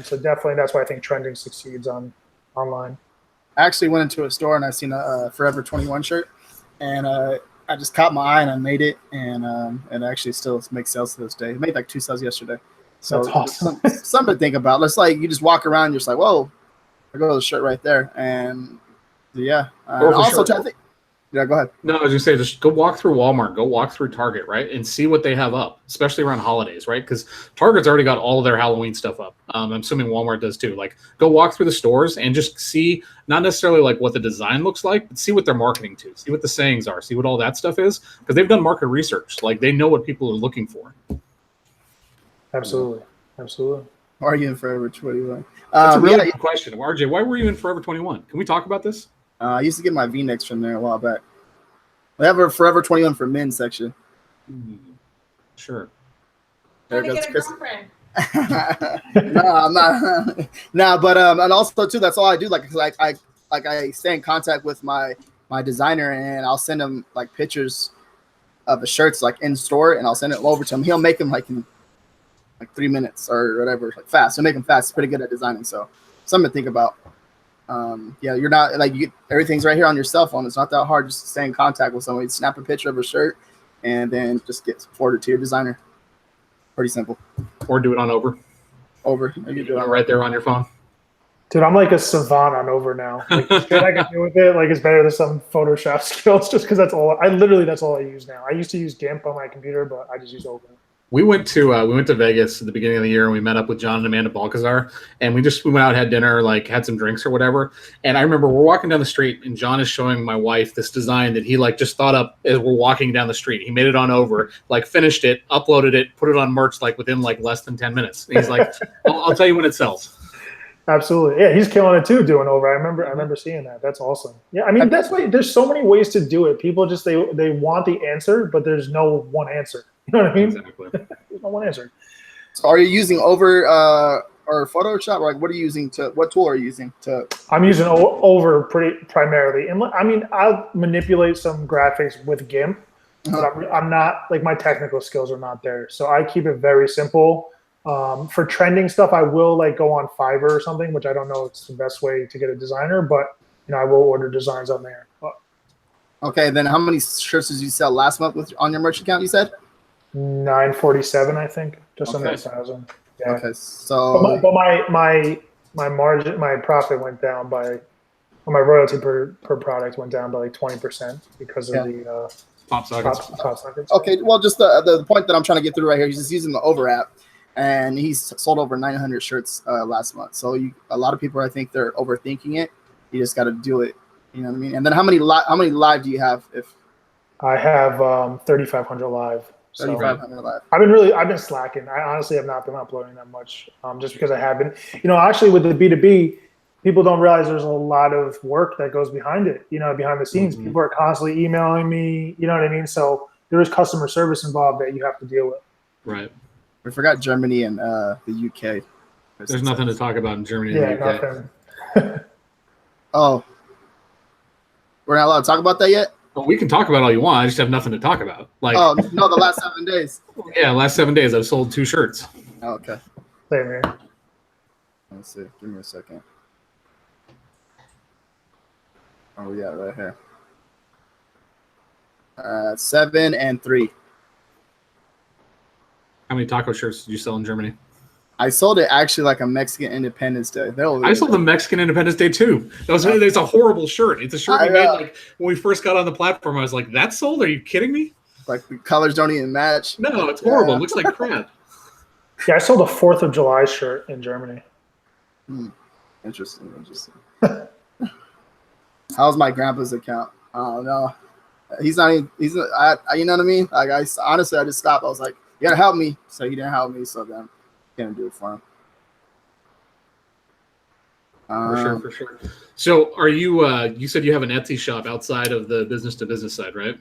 So definitely, that's why I think trending succeeds online. I actually went into a store and I seen a Forever 21 shirt, and I just caught my eye and I made it, and it actually still makes sales to this day. It made like 2 sales yesterday. So that's awesome. Something to think about. It's like you just walk around, you're just like, whoa, there goes the shirt right there. And yeah. Also, sure. Yeah, go ahead. No, I was going to say, just go walk through Walmart, go walk through Target, right? And see what they have up, especially around holidays, right? Because Target's already got all of their Halloween stuff up. I'm assuming Walmart does too. Like, go walk through the stores and just see, not necessarily like what the design looks like, but see what they're marketing to, see what the sayings are, see what all that stuff is. Because they've done market research. Like, they know what people are looking for. Absolutely. Why are you in Forever 21? That's a really good question. RJ, why were you in Forever 21? Can we talk about this? I used to get my V-necks from there a while back. We have a Forever 21 for men section. Sure. There goes Chris. No, I'm not. No, but and also too, that's all I do. Like I stay in contact with my designer, and I'll send him like pictures of the shirts like in store, and I'll send it over to him. He'll make them like in like 3 minutes or whatever, like fast. So make them fast. It's pretty good at designing. So something to think about. Yeah, you're not like everything's right here on your cell phone. It's not that hard. Just stay in contact with somebody, snap a picture of a shirt, and then just get forwarded to your designer. Pretty simple. Or do it on Over. Over. You do it right there on your phone. Dude, I'm like a savant on Over now. Like, the shit I can do with it, like, it's better than some Photoshop skills, just because that's all I use now. I used to use GIMP on my computer, but I just use Over. We went to Vegas at the beginning of the year, and we met up with John and Amanda Balcazar, and we went out, had dinner, like had some drinks or whatever. And I remember we're walking down the street, and John is showing my wife this design that he like just thought up as we're walking down the street. He made it on Over, like finished it, uploaded it, put it on merch like within like less than 10 minutes. And he's like, I'll tell you when it sells. Absolutely. Yeah, he's killing it too doing Over. I remember seeing that. That's awesome. Yeah, I mean, that's why there's so many ways to do it. People just they want the answer, but there's no one answer. You know what I mean? Exactly. There's no one answer. So are you using Over or Photoshop? Or like what are you using what tool are you using to? I'm using Over primarily. And I mean, I'll manipulate some graphics with GIMP, but I'm not, like, my technical skills are not there. So I keep it very simple. For trending stuff, I will like go on Fiverr or something, which I don't know if it's the best way to get a designer, but I will order designs on there. But, okay, then how many shirts did you sell last month on your merch account? You said 947, I think, just under 1,000. Yeah. Okay, so but my margin, my profit went down by, my royalty per product went down by like 20% because of the pop sockets. Pop sockets. Okay, well, just the point that I'm trying to get through right here, he's just using the Over app. And he's sold over 900 shirts last month. So a lot of people, I think, they're overthinking it. You just got to do it. You know what I mean? And then how many live do you have? If I have 3,500 live. 3,500 live. I've been slacking. I honestly have not been uploading that much, just because I have been. Actually, with the B2B, people don't realize there's a lot of work that goes behind it. Behind the scenes, people are constantly emailing me. You know what I mean? So there is customer service involved that you have to deal with. Right. We forgot Germany and the UK. There's nothing to talk about in Germany Yeah, and the UK. nothing. Oh, we're not allowed to talk about that yet? Well, we can talk about all you want. I just have nothing to talk about. Like, oh no, the last 7 days. Yeah, last 7 days I've sold 2 shirts. Oh, okay. Same here. Let's see. Give me a second. Oh yeah, right here. 7 and 3. How many taco shirts did you sell in Germany? I sold it actually like a Mexican Independence Day. I sold the Mexican Independence Day too. It's a horrible shirt. It's a shirt we made like when we first got on the platform. I was like, "That's sold? Are you kidding me?" Like the colors don't even match. No, it's horrible. It looks like crap. Yeah, I sold a 4th of July shirt in Germany. Interesting. How's my grandpa's account? I don't know. He's not even. You know what I mean? Like honestly, I just stopped. I was like, "You gotta help me." So he didn't help me. So then. Can't do it for him. For sure. So are you you said you have an Etsy shop outside of the business to business side, right?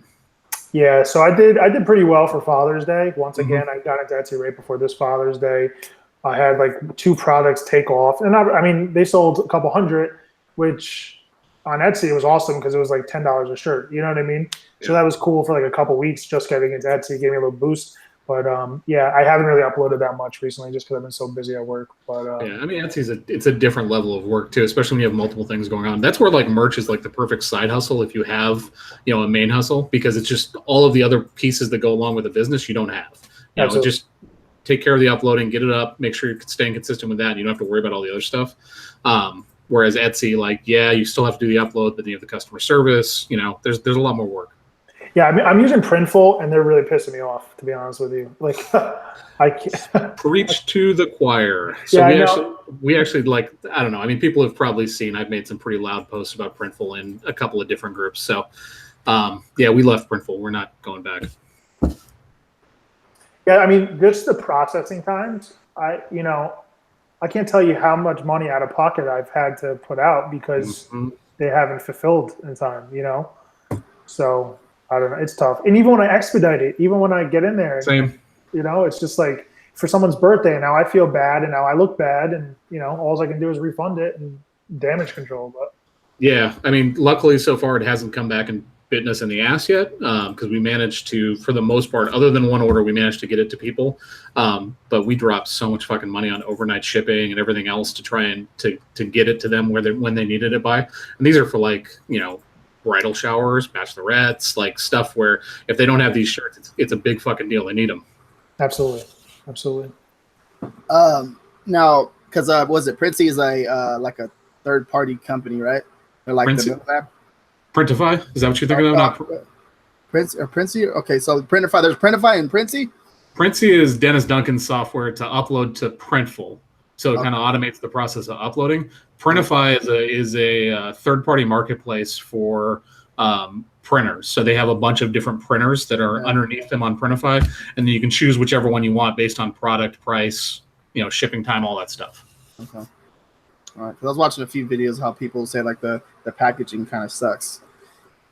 Yeah, so I did pretty well for Father's Day. Once again, I got into Etsy right before this Father's Day. I had like 2 products take off, and I mean they sold a couple hundred, which on Etsy it was awesome because it was like $10 a shirt. You know what I mean? Yeah. So that was cool for like a couple weeks. Just getting into Etsy gave me a little boost. But yeah, I haven't really uploaded that much recently just because I've been so busy at work. But yeah, I mean, Etsy's it's a different level of work too, especially when you have multiple things going on. That's where like merch is like the perfect side hustle if you have, a main hustle, because it's just all of the other pieces that go along with a business you don't have. Just take care of the uploading, get it up, make sure you're staying consistent with that. And you don't have to worry about all the other stuff. Whereas Etsy, like, yeah, you still have to do the upload, but then you have the customer service. There's a lot more work. Yeah, I mean, I'm using Printful, and they're really pissing me off, to be honest with you. Like, I can't. Preach to the choir. So yeah, we actually like, I don't know. I mean, people have probably seen I've made some pretty loud posts about Printful in a couple of different groups. So, yeah, we left Printful. We're not going back. Yeah, I mean, just the processing times. I can't tell you how much money out of pocket I've had to put out because they haven't fulfilled in time. So. I don't know. It's tough. And even when I expedite it, even when I get in there, same. It's just like for someone's birthday, and now I feel bad and now I look bad and, all I can do is refund it and damage control. But yeah, I mean, luckily so far it hasn't come back and bitten us in the ass yet, because we managed to, for the most part, other than one order, we managed to get it to people. But we dropped so much fucking money on overnight shipping and everything else to try and to get it to them when they needed it by. And these are for like, bridal showers, bachelorettes, like stuff where if they don't have these shirts, it's a big fucking deal. They need them. Absolutely. Now, because was it Princey is a like a third party company, right? They're like Princey? the middle app. Printify? Is that what you're thinking of? Not Princey. Okay, so Printify. There's Printify and Princey. Princey is Dennis Duncan's software to upload to Printful, so it kind of automates the process of uploading. Printify is a third-party marketplace for printers. So they have a bunch of different printers that are underneath them on Printify, and then you can choose whichever one you want based on product, price, shipping time, all that stuff. Okay. All right. Because I was watching a few videos how people say like the packaging kind of sucks.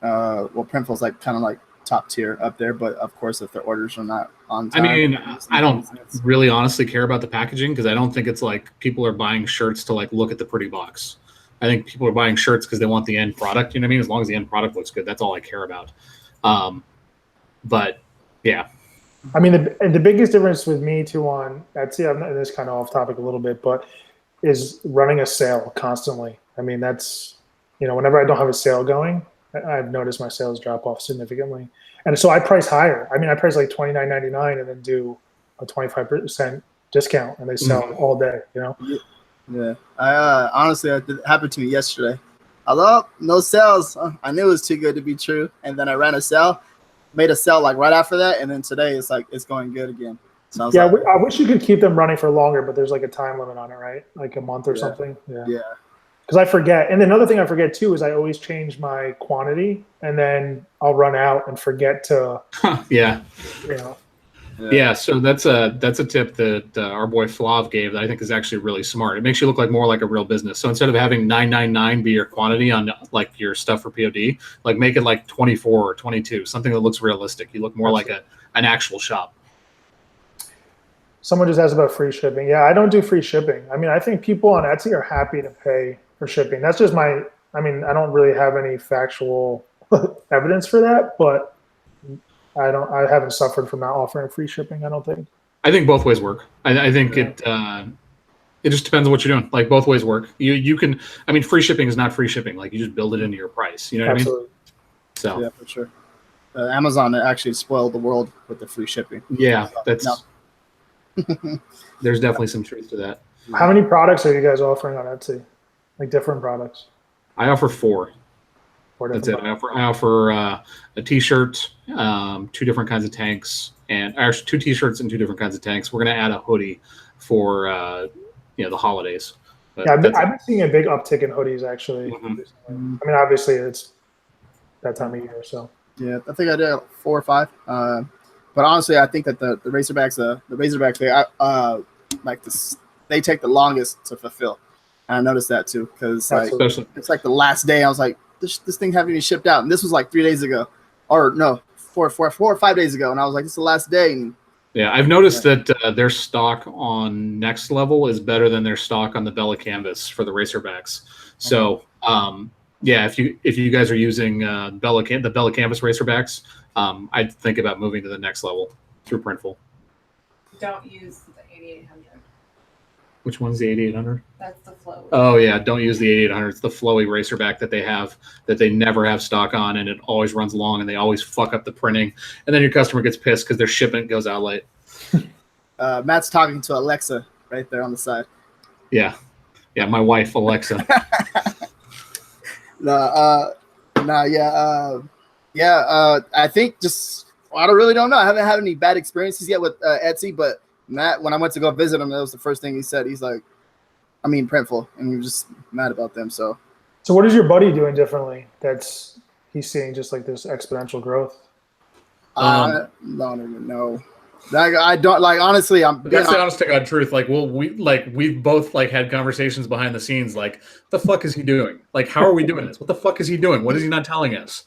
Well, Printful's like kind of like top tier up there, but of course, if their orders are not on time. I mean, I don't really honestly care about the packaging because I don't think it's like people are buying shirts to like look at the pretty box. I think people are buying shirts because they want the end product. You know what I mean? As long as the end product looks good, that's all I care about. But yeah. I mean, the biggest difference with me too on Etsy, this kind of off topic a little bit, but is running a sale constantly. I mean, that's, whenever I don't have a sale going, I've noticed my sales drop off significantly. And so I price higher. I mean, I price like $29.99 and then do a 25% discount and they sell all day, Yeah. Honestly, it happened to me yesterday. Although no sales, I knew it was too good to be true. And then I ran a sale, made a sale like right after that. And then today it's like, it's going good again. So I wish you could keep them running for longer, but there's like a time limit on it, right? Like a month or something. Yeah. Because I forget. And another thing I forget too is I always change my quantity and then I'll run out and forget to. Yeah. Yeah, so that's a tip that our boy Flav gave that I think is actually really smart. It makes you look like more like a real business. So instead of having 999 be your quantity on like your stuff for POD, like make it like 24 or 22, something that looks realistic. You look more like an actual shop. Someone just asked about free shipping. Yeah, I don't do free shipping. I mean, I think people on Etsy are happy to pay for shipping. That's just I don't really have any factual evidence for that, but I haven't suffered from not offering free shipping, I don't think. I think both ways work. I think it just depends on what you're doing. Like both ways work. You can, free shipping is not free shipping. Like you just build it into your price. You know what I mean? So yeah, for sure. Amazon actually spoiled the world with the free shipping. Yeah, there's definitely some truth to that. How many products are you guys offering on Etsy? Like different products? I offer 4. That's it. I offer a T-shirt, 2 different kinds of tanks, and actually 2 T-shirts and 2 different kinds of tanks. We're going to add a hoodie for the holidays. But I've been seeing a big uptick in hoodies actually. I mean, obviously it's that time of year, so. Yeah, I think I did 4 or 5. But honestly, I think that the Razorbacks, they take the longest to fulfill. And I noticed that too because it's like the last day. I was like, this thing haven't even shipped out, and this was like 3 days ago, or no, 4 or 5 days ago, and I was like, this is the last day. And yeah, I've noticed that their stock on Next Level is better than their stock on the Bella Canvas for the Racerbacks. So yeah, if you guys are using the Bella Canvas Racerbacks, I'd think about moving to the Next Level through Printful. Don't use the 8800. Which one's the 8800? That's the flow. Oh yeah, don't use the 8800. It's the flowy Racerback that they have that they never have stock on, and it always runs long, and they always fuck up the printing, and then your customer gets pissed because their shipment goes out late. Matt's talking to Alexa right there on the side. Yeah, my wife Alexa. I think I don't know. I haven't had any bad experiences yet with Etsy, but Matt, when I went to go visit him, that was the first thing he said. He's like, Printful, and he was just mad about them. So what is your buddy doing differently that's he's seeing just like this exponential growth? I don't even know. I don't like, honestly. That's the honest to God truth. Like, we've both like had conversations behind the scenes. Like, what the fuck is he doing? Like, how are we doing this? What the fuck is he doing? What is he not telling us?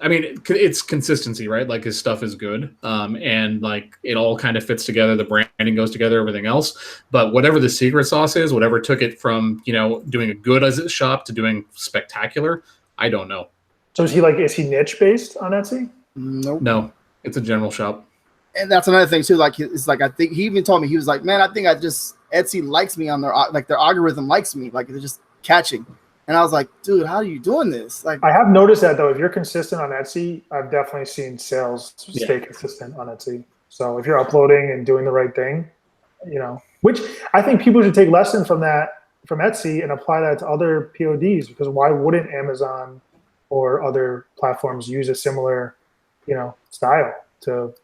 It's consistency, right? Like his stuff is good, and like it all kind of fits together. The branding goes together, everything else. But whatever the secret sauce is, whatever took it from doing a good as a shop to doing spectacular, I don't know. So is he niche based on Etsy? Nope. No, it's a general shop. And that's another thing too. Like it's like I think he even told me, he was like, man, I think Etsy likes me on their algorithm likes me, like they're just catching. And I was like, dude, how are you doing this? Like, I have noticed that though. If you're consistent on Etsy, I've definitely seen sales stay consistent on Etsy. So if you're uploading and doing the right thing, which I think people should take lessons from Etsy and apply that to other PODs, because why wouldn't Amazon or other platforms use a similar, style to,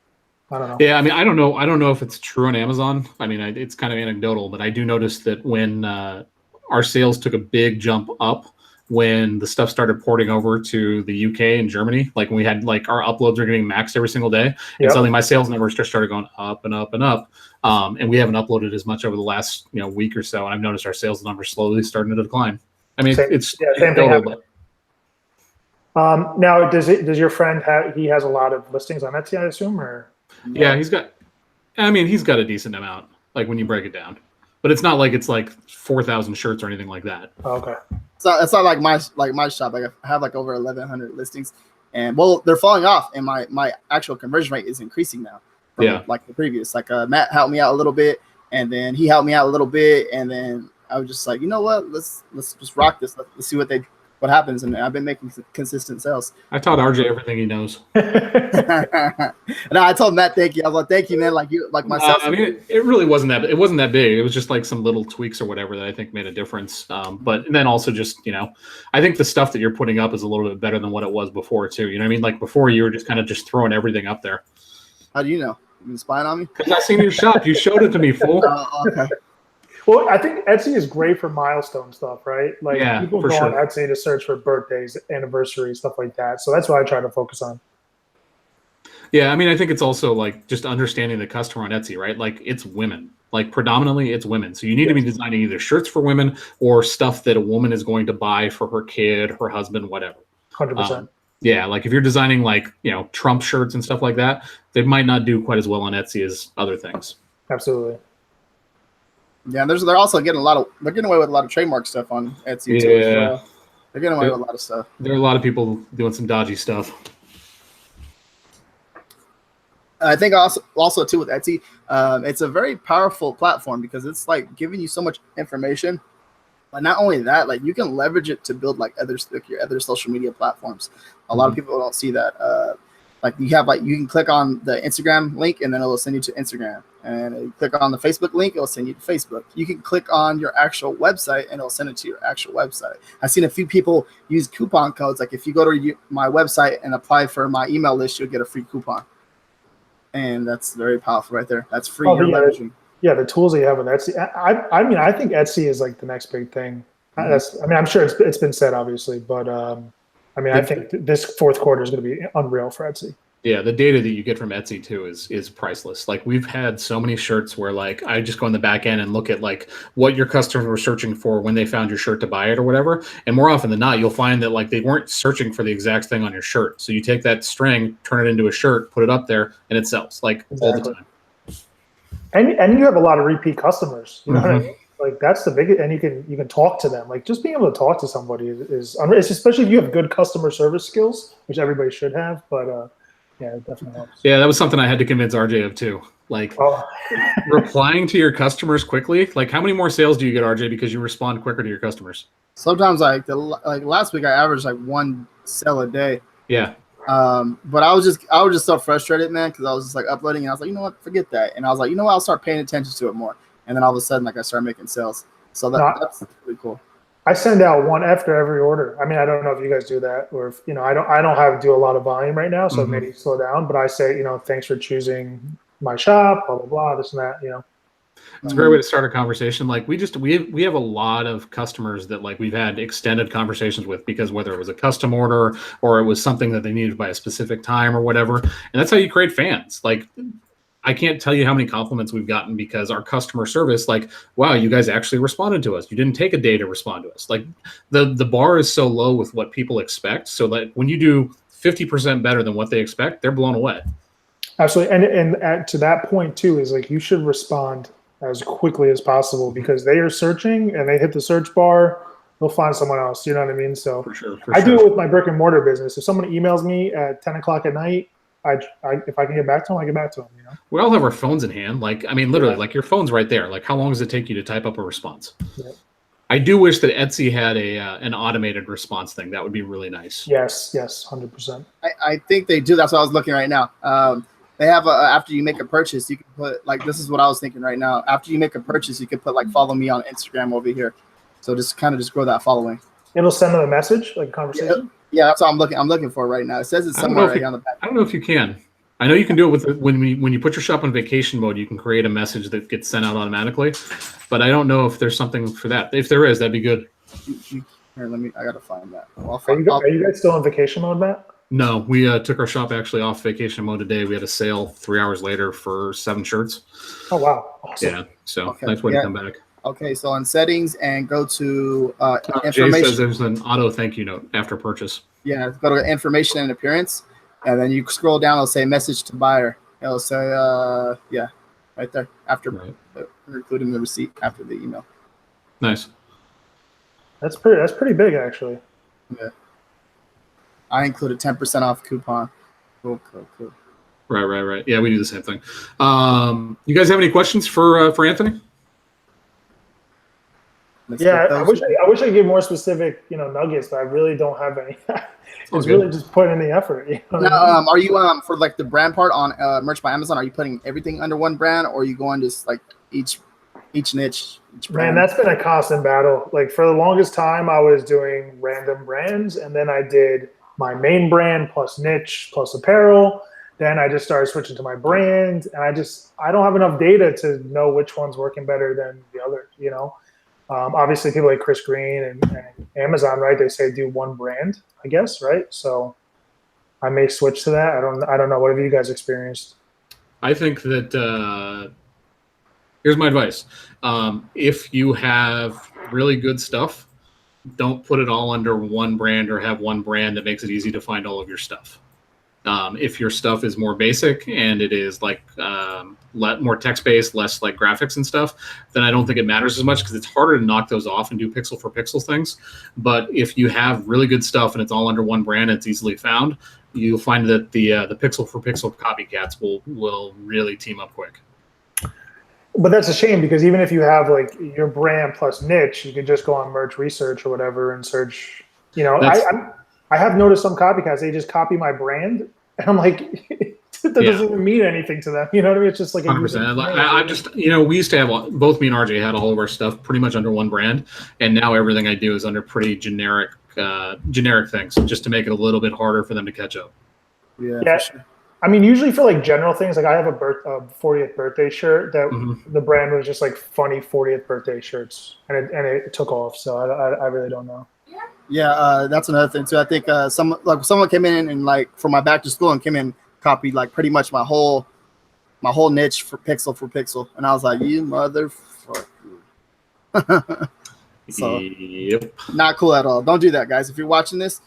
I don't know. Yeah, I mean, I don't know if it's true on Amazon. I mean, it's kind of anecdotal, but I do notice that when our sales took a big jump up when the stuff started porting over to the UK and Germany, like when we had like our uploads are getting maxed every single day, and suddenly my sales numbers just started going up and up and up. And we haven't uploaded as much over the last week or so, and I've noticed our sales numbers slowly starting to decline. I mean, it's same thing. Now, does your friend he has a lot of listings on Etsy, I assume, or? Yeah, he's got a decent amount, like when you break it down, but it's not like it's like 4,000 shirts or anything like that. Oh, okay. So it's not like my shop. Like I have like over 1,100 listings, and well, they're falling off, and my actual conversion rate is increasing now. From, like the previous, like Matt helped me out a little bit, and then he helped me out a little bit, and then I was just like, you know what, let's just rock this. Let's see what happens, and I've been making consistent sales. I taught RJ everything he knows. And I told Matt, thank you. I was like, thank you, man. Like myself. I mean, it really wasn't that. It wasn't that big. It was just like some little tweaks or whatever that I think made a difference. But then also just I think the stuff that you're putting up is a little bit better than what it was before too. You know what I mean? Like before, you were just kind of just throwing everything up there. How do you know? You been spying on me? Because I seen your shop. You showed it to me, fool. Okay. Well, I think Etsy is great for milestone stuff, right? Like people go on Etsy to search for birthdays, anniversaries, stuff like that. So that's what I try to focus on. Yeah, I mean, I think it's also like just understanding the customer on Etsy, right? Like it's women, like predominantly it's women. So you need to be designing either shirts for women or stuff that a woman is going to buy for her kid, her husband, whatever. 100%. Yeah, like if you're designing like, Trump shirts and stuff like that, they might not do quite as well on Etsy as other things. Absolutely. Yeah, they're also getting getting away with a lot of trademark stuff on Etsy too. Yeah. They're getting away with a lot of stuff. There are a lot of people doing some dodgy stuff. I think also too with Etsy, it's a very powerful platform because it's like giving you so much information. But not only that, like you can leverage it to build like your other social media platforms. A lot of people don't see that. Like you can click on the Instagram link and then it'll send you to Instagram. And you click on the Facebook link, it'll send you to Facebook. You can click on your actual website and it'll send it to your actual website. I've seen a few people use coupon codes. Like if you go to my website and apply for my email list, you'll get a free coupon. And that's very powerful right there. That's free. Leveraging. Yeah, the tools that you have with Etsy. I mean, I think Etsy is like the next big thing. I'm sure it's been said, obviously, but I think this fourth quarter is going to be unreal for Etsy. Yeah, the data that you get from Etsy too is priceless. Like we've had so many shirts where like I just go in the back end and look at like what your customers were searching for when they found your shirt to buy it or whatever. And more often than not, you'll find that like they weren't searching for the exact thing on your shirt. So you take that string, turn it into a shirt, put it up there, and it sells like all the time. And you have a lot of repeat customers. You know what I mean? Like that's the biggest, and you can talk to them. Like just being able to talk to somebody is especially if you have good customer service skills, which everybody should have. But yeah, it definitely helps. Yeah, that was something I had to convince RJ of too. Like replying to your customers quickly. Like how many more sales do you get, RJ, because you respond quicker to your customers? Sometimes like last week I averaged like 1 sale a day. Yeah. But I was just so frustrated, man, because I was just like uploading and I was like, you know what, forget that. And I was like, you know what, I'll start paying attention to it more. And then all of a sudden, like I started making sales. So that's pretty cool. I send out one after every order. I mean, I don't know if you guys do that, or if, I don't have to do a lot of volume right now, so maybe slow down. But I say, thanks for choosing my shop, blah blah blah, this and that. It's a great way to start a conversation. Like we have a lot of customers that like we've had extended conversations with because whether it was a custom order or it was something that they needed by a specific time or whatever, and that's how you create fans. Like I can't tell you how many compliments we've gotten because our customer service, like, wow, you guys actually responded to us. You didn't take a day to respond to us. Like the bar is so low with what people expect. So that when you do 50% better than what they expect, they're blown away. Absolutely. And to that point too, is like, you should respond as quickly as possible because they are searching and they hit the search bar they'll find someone else. You know what I mean? So For sure. I do it with my brick and mortar business. If someone emails me at 10 o'clock at night, if I can get back to them, I get back to them. You know, We all have our phones in hand. Like, I mean, literally, like your phone's right there. Like, how long does it take you to type up a response? Yeah. I do wish that Etsy had an automated response thing. That would be really nice. Yes, 100%. I think they do. That's what I was looking right now. They have after you make a purchase, you can put like this is what I was thinking right now. After you make a purchase, you can put like follow me on Instagram over here. So just grow that following. It'll send them a message, like a conversation. Yeah, that's what I'm looking for right now. It says it's somewhere right on the back. I don't know if you can. I know you can do it with when you put your shop on vacation mode. You can create a message that gets sent out automatically, but I don't know if there's something for that. If there is, that'd be good. Here, I gotta find that. Are you guys still on vacation mode, Matt? No, we took our shop actually off vacation mode today. We had a sale 3 hours later for 7 shirts. Oh wow! Awesome. Yeah, so nice way to come back. Okay, so on settings and go to Jay information. says there's an auto thank you note after purchase. Yeah, go to information and appearance, and then you scroll down. It'll say message to buyer. It'll say right there after including the receipt after the email. Nice. That's pretty big actually. Yeah. I included 10% off coupon. Cool. Right. Yeah, we do the same thing. You guys have any questions for Anthony? I wish I could give more specific, nuggets, but I really don't have any. It's really just putting in the effort. You know now, are you for like the brand part on Merch by Amazon? Are you putting everything under one brand, or are you going just like each niche? Each brand? Man, that's been a constant battle. Like for the longest time, I was doing random brands, and then I did my main brand plus niche plus apparel. Then I just started switching to my brand, and I don't have enough data to know which one's working better than the other. Obviously people like Chris Green and Amazon, right? They say do one brand, I guess, right? So I may switch to that. I don't know. What have you guys experienced? I think that here's my advice. If you have really good stuff, don't put it all under one brand or have one brand that makes it easy to find all of your stuff. If your stuff is more basic and it is like more text-based, less like graphics and stuff, then I don't think it matters as much because it's harder to knock those off and do pixel for pixel things. But if you have really good stuff and it's all under one brand, it's easily found, you'll find that the pixel for pixel copycats will really team up quick. But that's a shame because even if you have like your brand plus niche, you could just go on merch research or whatever and search. I have noticed some copycats, they just copy my brand. And I'm like, that doesn't even mean anything to them. You know what I mean? It's just like 100%. I just, we used to have both me and RJ had all of our stuff pretty much under one brand, and now everything I do is under pretty generic things, just to make it a little bit harder for them to catch up. Yeah. For sure. I mean, usually for like general things, like I have a 40th birthday shirt that the brand was just like funny 40th birthday shirts, and it took off. So I really don't know. Yeah, that's another thing too. I think someone came in and like for my back to school and came in copied like pretty much my whole niche for pixel, and I was like, you motherfucker. So yep. Not cool at all. Don't do that, guys. If you're watching this,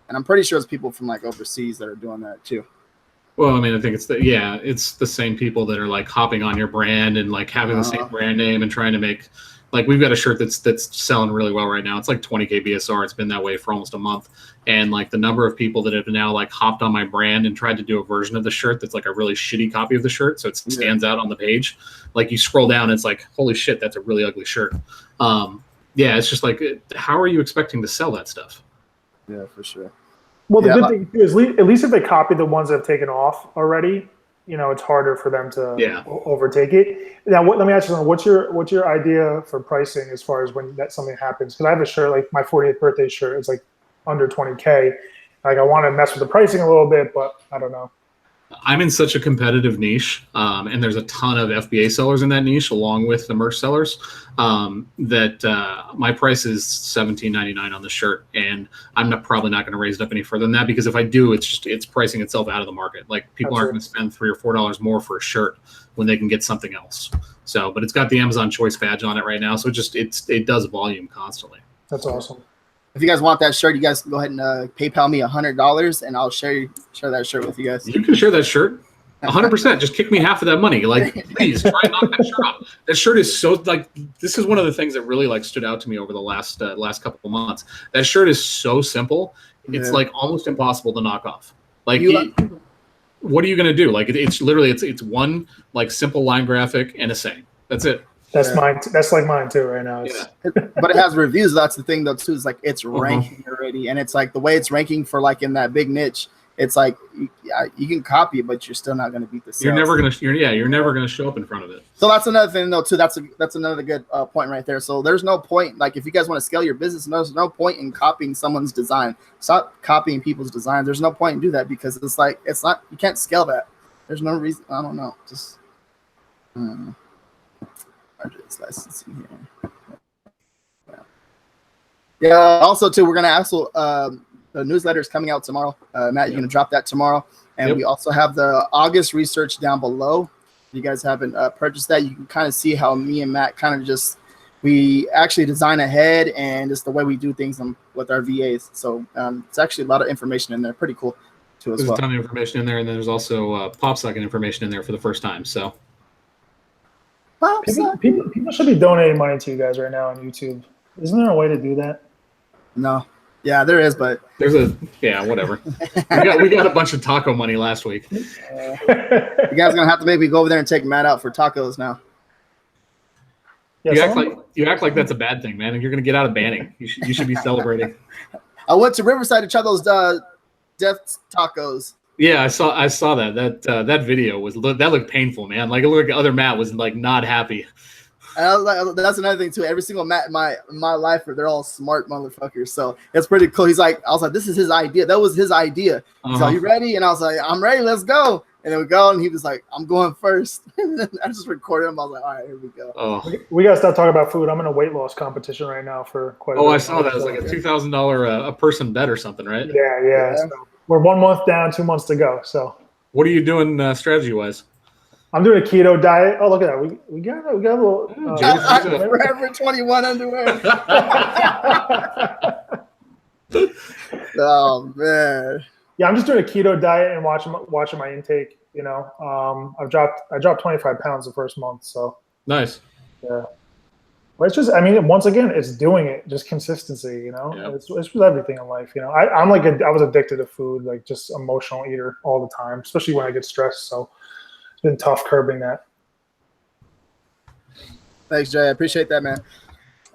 and I'm pretty sure it's people from like overseas that are doing that too. Well, I mean, I think it's the same people that are like hopping on your brand and like having the same brand name and trying to make. Like we've got a shirt that's selling really well right now. It's like 20K BSR. It's been that way for almost a month. And like the number of people that have now like hopped on my brand and tried to do a version of the shirt that's like a really shitty copy of the shirt, so it stands out on the page. Like you scroll down, it's like, holy shit, that's a really ugly shirt. It's just like, how are you expecting to sell that stuff? Yeah, for sure. Well, the good thing is at least if they copy the ones that have taken off already, it's harder for them to overtake it. Now, let me ask you something. What's your idea for pricing as far as when something happens? Because I have a shirt, like my 40th birthday shirt, is like under 20K. Like I want to mess with the pricing a little bit, but I don't know. I'm in such a competitive niche, and there's a ton of FBA sellers in that niche, along with the merch sellers, that my price is $17.99 on the shirt, and I'm probably not going to raise it up any further than that, because if I do, it's pricing itself out of the market. Like people aren't going to spend $3 or $4 more for a shirt when they can get something else. So, but it's got the Amazon Choice badge on it right now, so it does volume constantly. That's awesome. If you guys want that shirt, you guys can go ahead and PayPal me $100, and I'll share that shirt with you guys. You can share that shirt. 100%. Just kick me half of that money. Like, please try and knock that shirt off. That shirt is so like. This is one of the things that really like stood out to me over the last couple of months. That shirt is so simple. It's like almost impossible to knock off. Like, what are you gonna do? Like, it's literally it's one like simple line graphic and a saying. That's it. That's mine. That's like mine too right now. But it has reviews. That's the thing though too. Is like it's ranking already, and it's like the way it's ranking for like in that big niche. It's like you can copy it, but you're still not going to beat the sales. You're never gonna show up in front of it. So that's another thing though too. That's another good point right there. So there's no point, like if you guys want to scale your business, there's no point in copying someone's design. Stop copying people's designs. There's no point in do that because it's like it's not, you can't scale that. There's no reason. I don't know. Just licensing here. Yeah. Also too, we're gonna the newsletter is coming out tomorrow. Matt, you're going to drop that tomorrow. And we also have the August research down below. If you guys haven't purchased that, you can kind of see how me and Matt kind of we actually design ahead and it's the way we do things with our VAs. So it's actually a lot of information in there. Pretty cool too as well. There's a ton of information in there. And then there's also PopSocket information in there for the first time. So people should be donating money to you guys right now on YouTube. Isn't there a way to do that? No. Yeah, there is, but there's whatever. we got a bunch of taco money last week. You guys gonna have to maybe go over there and take Matt out for tacos now. Yeah, you act like that's a bad thing, man. And you're gonna get out of banning. You should be celebrating. I went to Riverside to try those death tacos. Yeah, I saw that. That video looked painful, man. Like it looked like other Matt was like not happy. And I was like, that's another thing too. Every single Matt in my life, they're all smart motherfuckers. So it's pretty cool. I was like, this is his idea. That was his idea. So you ready? And I was like, I'm ready. Let's go. And then we go, and he was like, I'm going first. I just recorded him. I was like, all right, here we go. Oh, we gotta stop talking about food. I'm in a weight loss competition right now for quite. I saw that. It was like a $2,000 a person bet or something, right? Yeah. So we're 1 month down, 2 months to go. So what are you doing strategy wise? I'm doing a keto diet. Oh, look at that. We got a little Forever 21 underwear. Oh man. Yeah, I'm just doing a keto diet and watching my intake. You know, I dropped 25 pounds the first month. So nice. Yeah. But it's just, I mean, once again, it's doing it, just consistency. You know, it's with everything in life. You know, I was addicted to food, like just emotional eater all the time, especially when I get stressed. So. Been tough curbing that. Thanks, Jay. I appreciate that, man.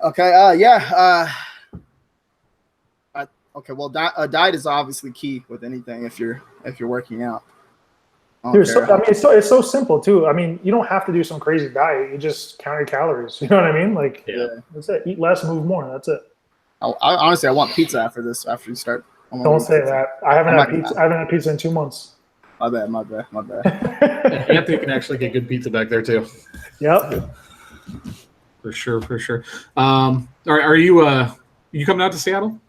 Okay. Okay. Well, diet is obviously key with anything if you're working out. Dude, it's so simple too. I mean, you don't have to do some crazy diet. You just count your calories. You know what I mean? Like, that's it. Eat less, move more. That's it. Honestly, I want pizza after this. After you start. Don't say that. I haven't had pizza in 2 months. My bad. Anthony can actually get good pizza back there too. Yep. For sure. Are you coming out to Seattle?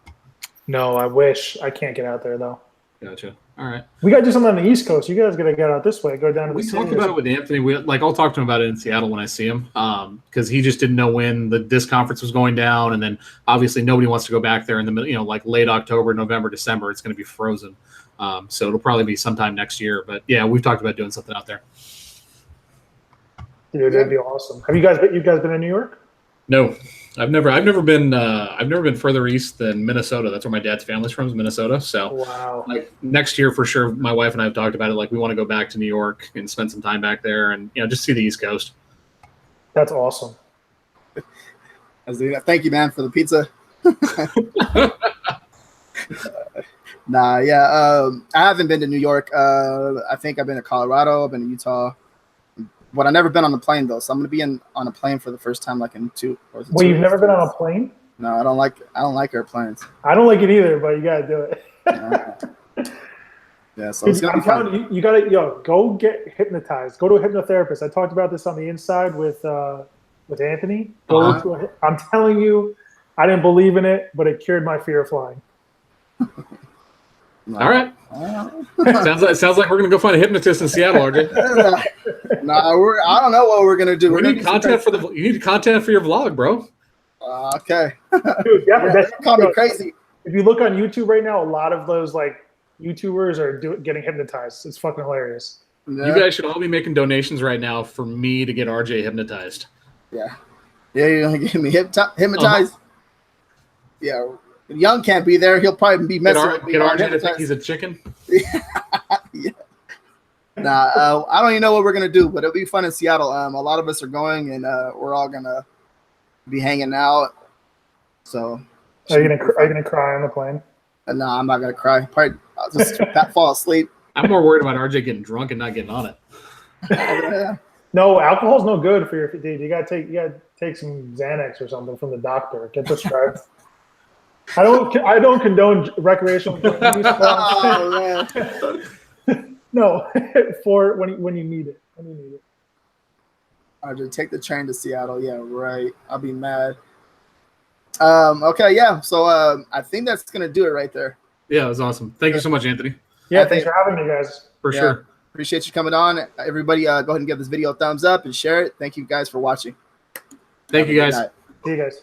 No, I wish. I can't get out there though. Gotcha. All right. We got to do something on the East Coast. You guys got to get out this way. Go down to the city. We talked about it with Anthony. I'll talk to him about it in Seattle when I see him, because he just didn't know when this conference was going down, and then obviously nobody wants to go back there in the middle. You know, like late October, November, December. It's going to be frozen. So it'll probably be sometime next year. But yeah, we've talked about doing something out there. Dude, that'd be awesome. Have you guys been in New York? No, I've never been further east than Minnesota. That's where my dad's family's from, is Minnesota. So wow. Like next year for sure, my wife and I have talked about it. Like we want to go back to New York and spend some time back there, and just see the East Coast. That's awesome. Thank you, man, for the pizza. I haven't been to New York. I think I've been to Colorado. I've been to Utah. But I've never been on a plane though, so I'm gonna be on a plane for the first time, like in 2 or 3 Wait, you've never been on a plane? No, I don't like airplanes. I don't like it either, but you gotta do it. Yeah, so it's gonna be fun. You gotta go get hypnotized. Go to a hypnotherapist. I talked about this on the inside with Anthony. I'm telling you, I didn't believe in it, but it cured my fear of flying. No. All right. Sounds like we're gonna go find a hypnotist in Seattle, RJ. I don't know what we're gonna do. You need content for your vlog, bro. Okay. Dude, that's call me crazy. If you look on YouTube right now, a lot of those like YouTubers are getting hypnotized. It's fucking hilarious. You guys should all be making donations right now for me to get RJ hypnotized. Yeah, you're gonna get me hypnotized. Yeah, Young can't be there. He'll probably be messing with me. Get RJ to think he's a chicken. Yeah. Nah, I don't even know what we're gonna do, but it'll be fun in Seattle. A lot of us are going, and we're all gonna be hanging out. So, are you gonna cry on the plane? No, I'm not gonna cry. Probably I'll just fall asleep. I'm more worried about RJ getting drunk and not getting on it. No, alcohol's no good for your dude. You gotta take some Xanax or something from the doctor. Get prescribed. I don't condone recreational drug use. Oh, man. No, for when you need it. When you need it. I'll just take the train to Seattle. Yeah, right. I'll be mad. Okay, yeah. So I think that's gonna do it right there. Yeah, it was awesome. Thank you so much, Anthony. Yeah, thanks for having me, guys. For sure. Appreciate you coming on. Everybody, go ahead and give this video a thumbs up and share it. Thank you guys for watching. Thank you, guys. See you guys.